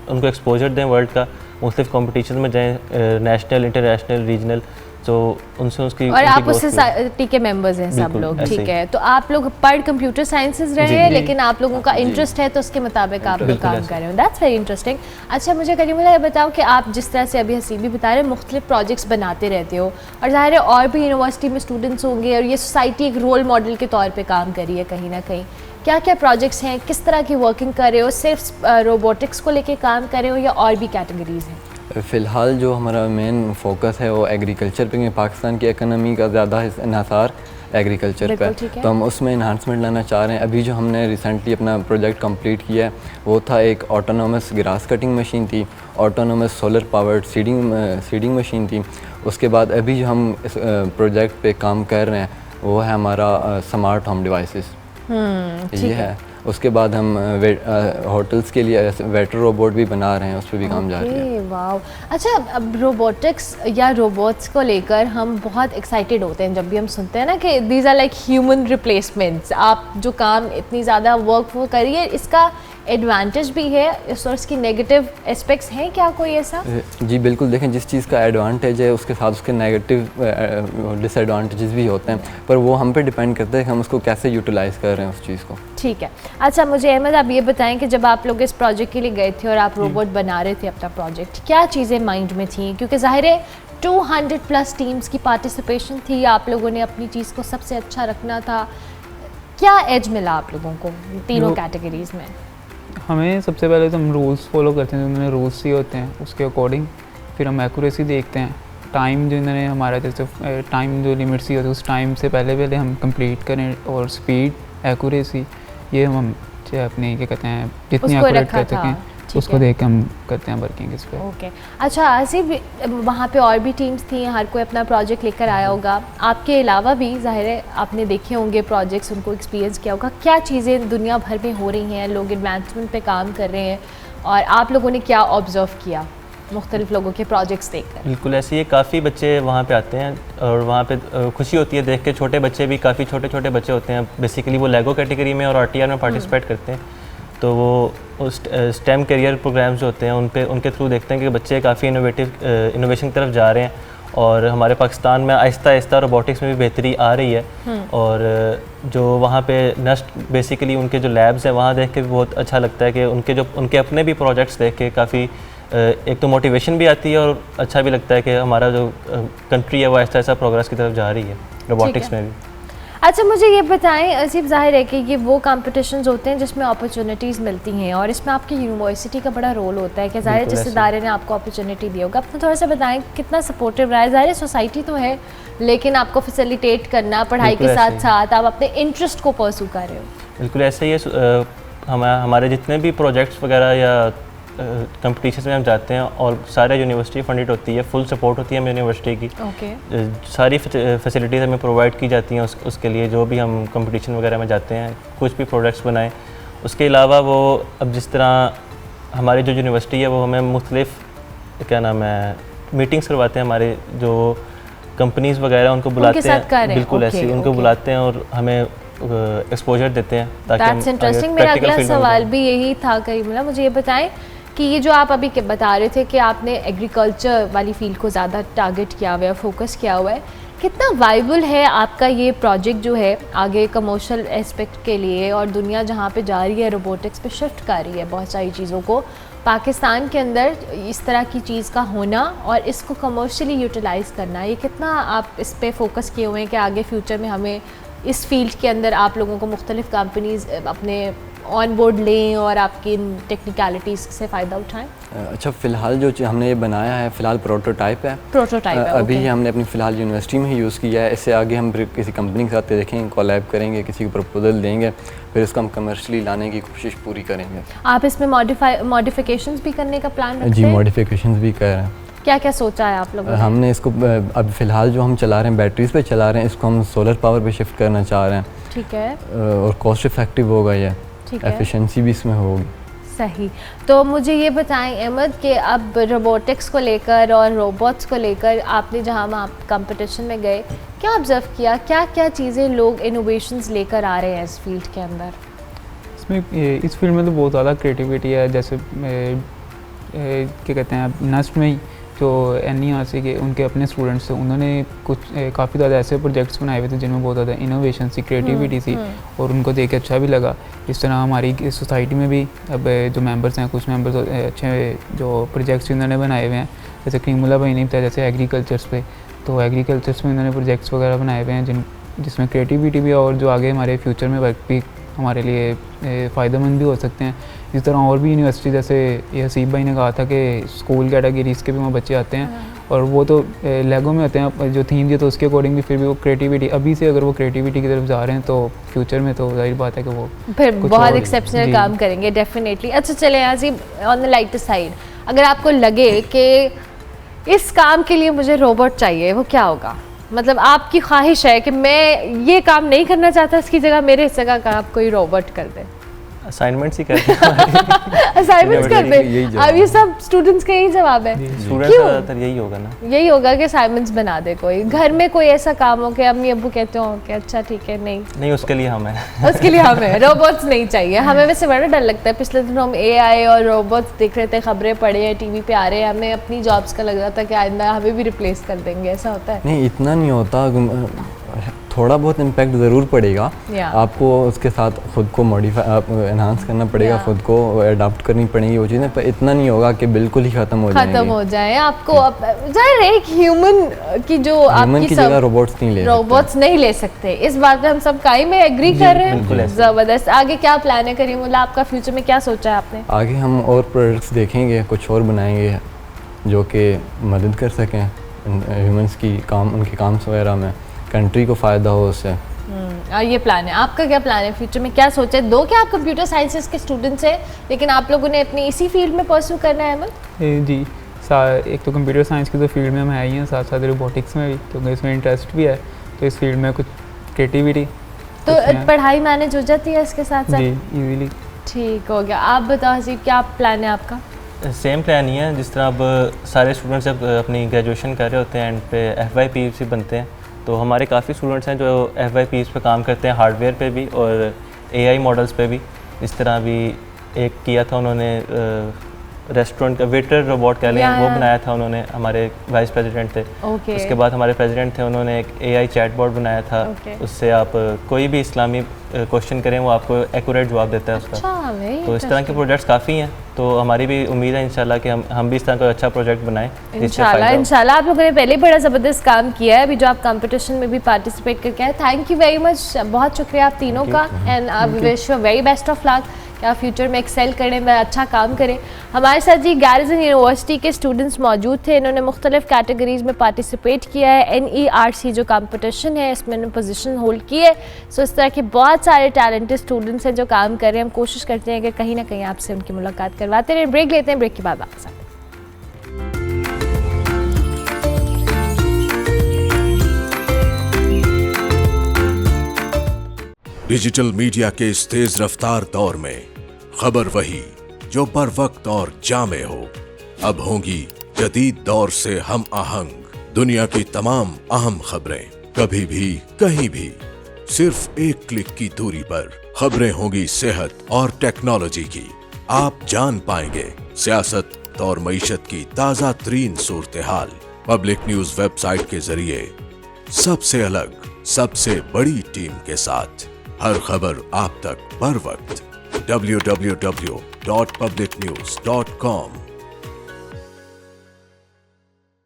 उनको एक्सपोजर दें वर्ल्ड का, मुख्तलिफ कॉम्पिटिशन में जाएँ, नेशनल, इंटरनेशनल, रीजनल, तो उनसे उसकी और आप उस सोसाइटी के मेंबर्स हैं सब लोग, ठीक है। तो आप लोग पढ़ कंप्यूटर साइंसेज रहे हैं, लेकिन आप लोगों का इंटरेस्ट है तो उसके मुताबिक आप लोग काम कर रहे हो। That's very interesting. अच्छा मुझे करीमुल्लाह ये बताओ कि आप जिस तरह से अभी हसीब भी बता रहे हैं, मुख्तलिफ प्रोजेक्ट्स बनाते रहते हो, और ज़ाहिर है और भी यूनिवर्सिटी में स्टूडेंट्स होंगे, और ये सोसाइटी एक रोल मॉडल के तौर पर काम कर रही है कहीं ना कहीं। क्या क्या प्रोजेक्ट्स हैं, किस तरह की वर्किंग कर रहे हो, सिर्फ रोबोटिक्स को लेके काम कर रहे हो या और भी कैटेगरीज हैं? फ़िलहाल जो हमारा मेन फोकस है वो एग्रीकल्चर पे, पाकिस्तान की इकनॉमी का ज़्यादा इन्हासार एग्रीकल्चर पे, तो हम उसमें इन्हांसमेंट लाना चाह रहे हैं। अभी जो हमने रिसेंटली अपना प्रोजेक्ट कंप्लीट किया है वो था एक ऑटोनोमस ग्रास कटिंग मशीन थी, autonomous solar powered seeding machine थी। उसके बाद अभी जो हम इस प्रोजेक्ट पे काम कर रहे हैं वो है हमारा स्मार्ट होम डिवाइसेस, ये है। उसके बाद हम होटल्स के लिए वेटर रोबोट भी बना रहे हैं, उस पर भी काम जारी है। वाओ। अच्छा, अब रोबोटिक्स या रोबोट्स को लेकर हम बहुत एक्साइटेड होते हैं जब भी हम सुनते हैं ना कि these are like human replacements. आप जो काम इतनी ज़्यादा वर्क वो करिए, इसका एडवांटेज भी है और इसकी नेगेटिव एस्पेक्ट्स हैं क्या कोई ऐसा? जी बिल्कुल, देखें जिस चीज़ का एडवांटेज है उसके साथ उसके नेगेटिव डिसएडवांटेजेस भी होते हैं, पर वो हम पे डिपेंड करता है कि हम उसको कैसे यूटिलाइज़ कर रहे हैं उस चीज़ को। ठीक है। अच्छा मुझे अहमद आप ये बताएं कि जब आप लोग इस प्रोजेक्ट के लिए गए थे और आप रोबोट बना रहे थे अपना प्रोजेक्ट, क्या चीज़ें माइंड में थी? क्योंकि ज़ाहिर है 200+ टीम्स की पार्टिसिपेशन थी, आप लोगों ने अपनी चीज़ को सबसे अच्छा रखना था। क्या एज मिला आप लोगों को तीनों कैटेगरीज में? हमें सबसे पहले तो हम रूल्स फॉलो करते हैं, जो उन्होंने रूल्स दिए होते हैं उसके अकॉर्डिंग। फिर हम एक्यूरेसी देखते हैं, टाइम जो इन्होंने हमारा जैसे टाइम जो लिमिट्स दी होती है उस टाइम से पहले हम कंप्लीट करें, और स्पीड, एक्यूरेसी, ये हम अपने क्या कहते हैं जितनी एक्यूरेट कर सकें उसको देख के हम करते हैं वर्किंग इस पर। ओके। अच्छा आसिफ, वहाँ पे और भी टीम्स थी, हर कोई अपना प्रोजेक्ट लेकर आया होगा, आपके अलावा भी ज़ाहिर है आपने देखे होंगे प्रोजेक्ट्स, उनको एक्सपीरियंस किया होगा। क्या चीज़ें दुनिया भर में हो रही हैं, लोग एडवांसमेंट पे काम कर रहे हैं, और आप लोगों ने क्या ऑब्जर्व किया मुख्तलिफ लोगों के प्रोजेक्ट्स देखकर? बिल्कुल ऐसे ही काफ़ी बच्चे वहाँ पे आते हैं और वहाँ पे खुशी होती है देख के। छोटे बच्चे भी, काफ़ी छोटे छोटे बच्चे होते हैं, बेसिकली वो लेगो कैटेगरी में और RTR में पार्टिसिपेट करते हैं। तो वो उस स्टेम करियर प्रोग्राम्स जो होते हैं उनके थ्रू देखते हैं कि बच्चे काफ़ी इनोवेशन की तरफ जा रहे हैं, और हमारे पाकिस्तान में आहिस्ता आहिस्ता रोबोटिक्स में भी बेहतरी आ रही है। और जो वहाँ पे नेक्स्ट बेसिकली उनके जो लैब्स हैं वहाँ देख के भी बहुत अच्छा लगता है कि उनके अपने भी प्रोजेक्ट्स देख के काफ़ी एक तो मोटिवेशन भी आती है और अच्छा भी लगता है कि हमारा जो कंट्री है वो आहिस्ता आहिस्ता प्रोग्रेस की तरफ जा रही है रोबोटिक्स में भी। अच्छा मुझे ये बताएं असीफ, ज़ाहिर है कि ये वो कॉम्पिटिशन्स होते हैं जिसमें अपॉर्चुनिटीज़ मिलती हैं, और इसमें आपकी यूनिवर्सिटी का बड़ा रोल होता है कि ज़ाहिर जिस इदारे ने आपको अपॉर्चुनिटी दी होगा, अपना थोड़ा सा बताएं कितना सपोर्टिव रहा है। ज़ाहिर सोसाइटी तो है, लेकिन आपको फैसिलिटेट करना पढ़ाई के साथ साथ आप अपने इंटरेस्ट को परसू कर रहे हो। बिल्कुल ऐसे ही है। हमारे जितने भी प्रोजेक्ट्स वगैरह या कंपटीशन में हम जाते हैं और सारे यूनिवर्सिटी फंडेड होती है, फुल सपोर्ट होती है हमें यूनिवर्सिटी की। सारी फैसिलिटीज़ हमें प्रोवाइड की जाती हैं उसके लिए, जो भी हम कंपटीशन वगैरह में जाते हैं, कुछ भी प्रोडक्ट्स बनाएं। उसके अलावा वो अब जिस तरह हमारी जो यूनिवर्सिटी है वो हमें मुख्तलिफ क्या नाम है मीटिंग्स करवाते हैं, हमारे जो कंपनीज़ वगैरह उनको बुलाते हैं, बिल्कुल ऐसे उनको बुलाते हैं और हमें एक्सपोजर देते हैं ताकि इंटरेस्टिंग। मेरा अगला सवाल भी यही था करीमुल्लाह, मुझे ये बताएं कि ये जो आप अभी बता रहे थे कि आपने एग्रीकल्चर वाली फील्ड को ज़्यादा टारगेट किया हुआ है, फोकस किया हुआ है, कितना वाइबल है आपका ये प्रोजेक्ट जो है आगे कमर्शियल एस्पेक्ट के लिए, और दुनिया जहाँ पे जा रही है रोबोटिक्स पे शिफ्ट कर रही है बहुत सारी चीज़ों को, पाकिस्तान के अंदर इस तरह की चीज़ का होना और इसको कमर्शियली यूटिलाइज़ करना, ये कितना आप इस पे फोकस किए हुए हैं कि आगे फ्यूचर में हमें इस फील्ड के अंदर आप लोगों को मुख्तलिफ कंपनीज अपने ऑन बोर्ड लें और आपकी इन टेक्निकलिटीज़ से फ़ायदा उठाएं? अच्छा, फ़िलहाल जो हमने ये बनाया है फ़िलहाल प्रोटोटाइप है। अभी ओके। हमने अपनी फ़िलहाल यूनिवर्सिटी में ही यूज़ किया है। इससे आगे हम किसी कंपनी के साथ देखेंगे, कोलैब करेंगे, किसी को प्रपोजल देंगे, फिर इसको हम कमर्शियली लाने की कोशिश पूरी करेंगे। आप इसमें मॉडिफिकेशंस भी करने का प्लान रखते हैं? जी, मॉडिफिकेशंस भी कर रहे हैं। क्या क्या सोचा है आप लोगों ने? हमने इसको अब फ़िलहाल जो हम चला रहे हैं बैटरीज़ पे चला रहे हैं, इसको हम सोलर पावर पे शिफ्ट करना चाह रहे हैं। ठीक है। और कॉस्ट इफ़ेक्टिव होगा ये, एफिशिएंसी भी इसमें होगी। सही। तो मुझे ये बताएं अहमद कि अब रोबोटिक्स को लेकर और रोबोट्स को लेकर आपने जहाँ आप कंपटीशन में गए, क्या ऑब्ज़र्व किया, क्या क्या चीज़ें लोग इनोवेशंस लेकर आ रहे हैं इस फील्ड के अंदर? इसमें इस फील्ड में तो बहुत ज़्यादा क्रिएटिविटी है। जैसे क्या कहते हैं, नस्ट में ही जो NERC के उनके अपने स्टूडेंट्स थे, उन्होंने कुछ काफ़ी ज़्यादा ऐसे प्रोजेक्ट्स बनाए हुए थे जिनमें बहुत ज़्यादा इनोवेशन थी, क्रिएटिविटी थी, और उनको देख के अच्छा भी लगा। इस तरह हमारी सोसाइटी में भी अब जो मेंबर्स हैं, कुछ मेंबर्स अच्छे जो प्रोजेक्ट्स उन्होंने बनाए हुए हैं, जैसे करीमुल्लाह भाई ने बताया जैसे एग्रीकल्चर्स पे, तो एग्रीकल्चर्स में उन्होंने प्रोजेक्ट्स वगैरह बनाए हुए हैं जिसमें क्रिएटिविटी भी है और जो आगे हमारे फ्यूचर में वर्क भी हमारे लिए फ़ायदेमंद भी हो सकते हैं। इस तरह और भी यूनिवर्सिटी, जैसे ये हसीब भाई ने कहा था कि स्कूल कैटेगरीज़ के भी वहाँ बच्चे आते हैं और वो तो लेगो में होते हैं, जो थीम दिए तो उसके अकॉर्डिंग भी फिर भी वो क्रिएटिविटी, अभी से अगर वो क्रिएटिविटी की तरफ जा रहे हैं तो फ्यूचर में तो जाहिर बात है कि वो फिर बहुत एक्सेप्शनल काम करेंगे डेफिनेटली। अच्छा चले Haseeb, on the lighter side, अगर आपको लगे कि इस काम के लिए मुझे रोबोट चाहिए, वो क्या होगा? मतलब आपकी ख्वाहिश है कि मैं ये काम नहीं करना चाहता, इसकी जगह मेरे हिस्से का काम कोई रोबोट कर दे। असाइनमेंट्स ही करते हैं। असाइनमेंट्स कर दे। अब ये सब स्टूडेंट्स का यही जवाब है। स्टूडेंट्स ज़्यादातर यही होगा ना, यही होगा कि असाइनमेंट्स बना दे कोई। घर में कोई ऐसा काम हो कि अम्मी अब्बू कहते हो कि अच्छा ठीक है, नहीं उसके लिए हम हैं। उसके लिए हमें रोबोट्स नहीं चाहिए। हमें वैसे बड़ा डर लगता है, पिछले दिनों हम AI और रोबोट्स देख रहे थे, खबरें पढ़े हैं, TV पे आ रहे हैं, हमें अपनी जॉब्स का लग रहा था कि आइंदा हमें भी रिप्लेस कर देंगे, ऐसा होता है? नहीं, इतना नहीं होता, थोड़ा बहुत इम्पैक्ट ज़रूर पड़ेगा। आपको उसके साथ ख़ुद को मॉडिफाई एनहांस करना पड़ेगा, ख़ुद को अडॉप्ट करनी पड़ेगी वो चीज़ें, पर इतना नहीं होगा कि बिल्कुल ही ख़त्म हो जाए। आपको ज़ाहिर है एक ह्यूमन की जो आपकी जगह रोबोट्स नहीं ले सकते, इस बात पे हम सब काई में एग्री कर रहे हैं। ज़बरदस्त। आगे क्या प्लान है करीमुल्लाह, आपका फ्यूचर में क्या सोचा है आपने? आगे हम और प्रोडक्ट्स देखेंगे, कुछ और बनाएंगे जो कि मदद कर सकें ह्यूमंस की काम, उनके काम वगैरह में, कंट्री को फ़ायदा हो उससे। ये प्लान है आपका। क्या प्लान है फ्यूचर में, क्या सोचा है? दो क्या आप कंप्यूटर साइंसेस के स्टूडेंट्स हैं, लेकिन आप लोगों ने अपनी इसी फील्ड में परस्यू करना है अहमद? जी, एक तो कंप्यूटर साइंस की तो फील्ड में हम है ही हैं, साथ साथ रोबोटिक्स में भी, क्योंकि इसमें इंटरेस्ट भी है, तो इस फील्ड में कुछ क्रिएटिविटी तो पढ़ाई मैनेज हो जाती है इसके साथ साथ? जी, इजीली। ठीक हो गया। आप बताओ हसीब, क्या प्लान है आपका? सेम प्लान ही है, जिस तरह अब सारे स्टूडेंट्स जब अपनी ग्रेजुएशन कर रहे होते हैं, एंड पे FYPs बनते हैं, तो हमारे काफ़ी स्टूडेंट्स हैं जो FYPs पे काम करते हैं, हार्डवेयर पे भी और AI मॉडल्स पे भी। इस तरह भी एक किया था उन्होंने, रेस्टोरेंट का वेटर रोबोट कह लें, वो बनाया था उन्होंने, हमारे वाइस प्रेसिडेंट थे। उसके बाद हमारे प्रेसिडेंट थे, उन्होंने एक AI चैटबॉट बनाया था। उससे आप कोई भी इस्लामी क्वेश्चन करें वो आपको एक्यूरेट जवाब देता है उसका। तो इस तरह के प्रोजेक्ट्स काफ़ी हैं, तो हमारी भी उम्मीद है इंशाल्लाह कि हम भी इस तरह का अच्छा प्रोजेक्ट बनाएं। इंशाल्लाह आप लोगों ने पहले बड़ा ज़बरदस्त काम किया है, अभी जो आप कंपटीशन में भी पार्टिसिपेट करके आए, थैंक यू वेरी मच, बहुत शुक्रिया आप तीनों का, and I wish you very best of luck कि आप फ्यूचर में एक्सेल करें, में अच्छा काम करें। हमारे साथ जी गारिसन यूनिवर्सिटी के स्टूडेंट्स मौजूद थे, इन्होंने मुख्तलिफ कैटेगरीज़ में पार्टिसिपेट किया है। NERC जो कंपटीशन है इसमें इन्होंने पोजीशन होल्ड की है। सो इस तरह के बहुत सारे टैलेंटेड स्टूडेंट्स हैं जो काम कर रहे हैं। हम कोशिश करते हैं कि कहीं ना कहीं आपसे उनकी मुलाकात करवाते रहें। ब्रेक लेते हैं, ब्रेक के बाद वापस आते हैं। डिजिटल मीडिया के इस तेज रफ्तार दौर में खबर वही जो बर वक्त और जामे हो। अब होंगी जदीद दौर से हम आहंग दुनिया की तमाम अहम खबरें, कभी भी कहीं भी, सिर्फ एक क्लिक की दूरी पर। खबरें होंगी सेहत और टेक्नोलॉजी की। आप जान पाएंगे सियासत और मईशत की ताजा तरीन सूरत हाल। पब्लिक न्यूज वेबसाइट के जरिए सबसे अलग, सबसे बड़ी टीम के साथ हर खबर आप तक बर वक्त www.publicnews.com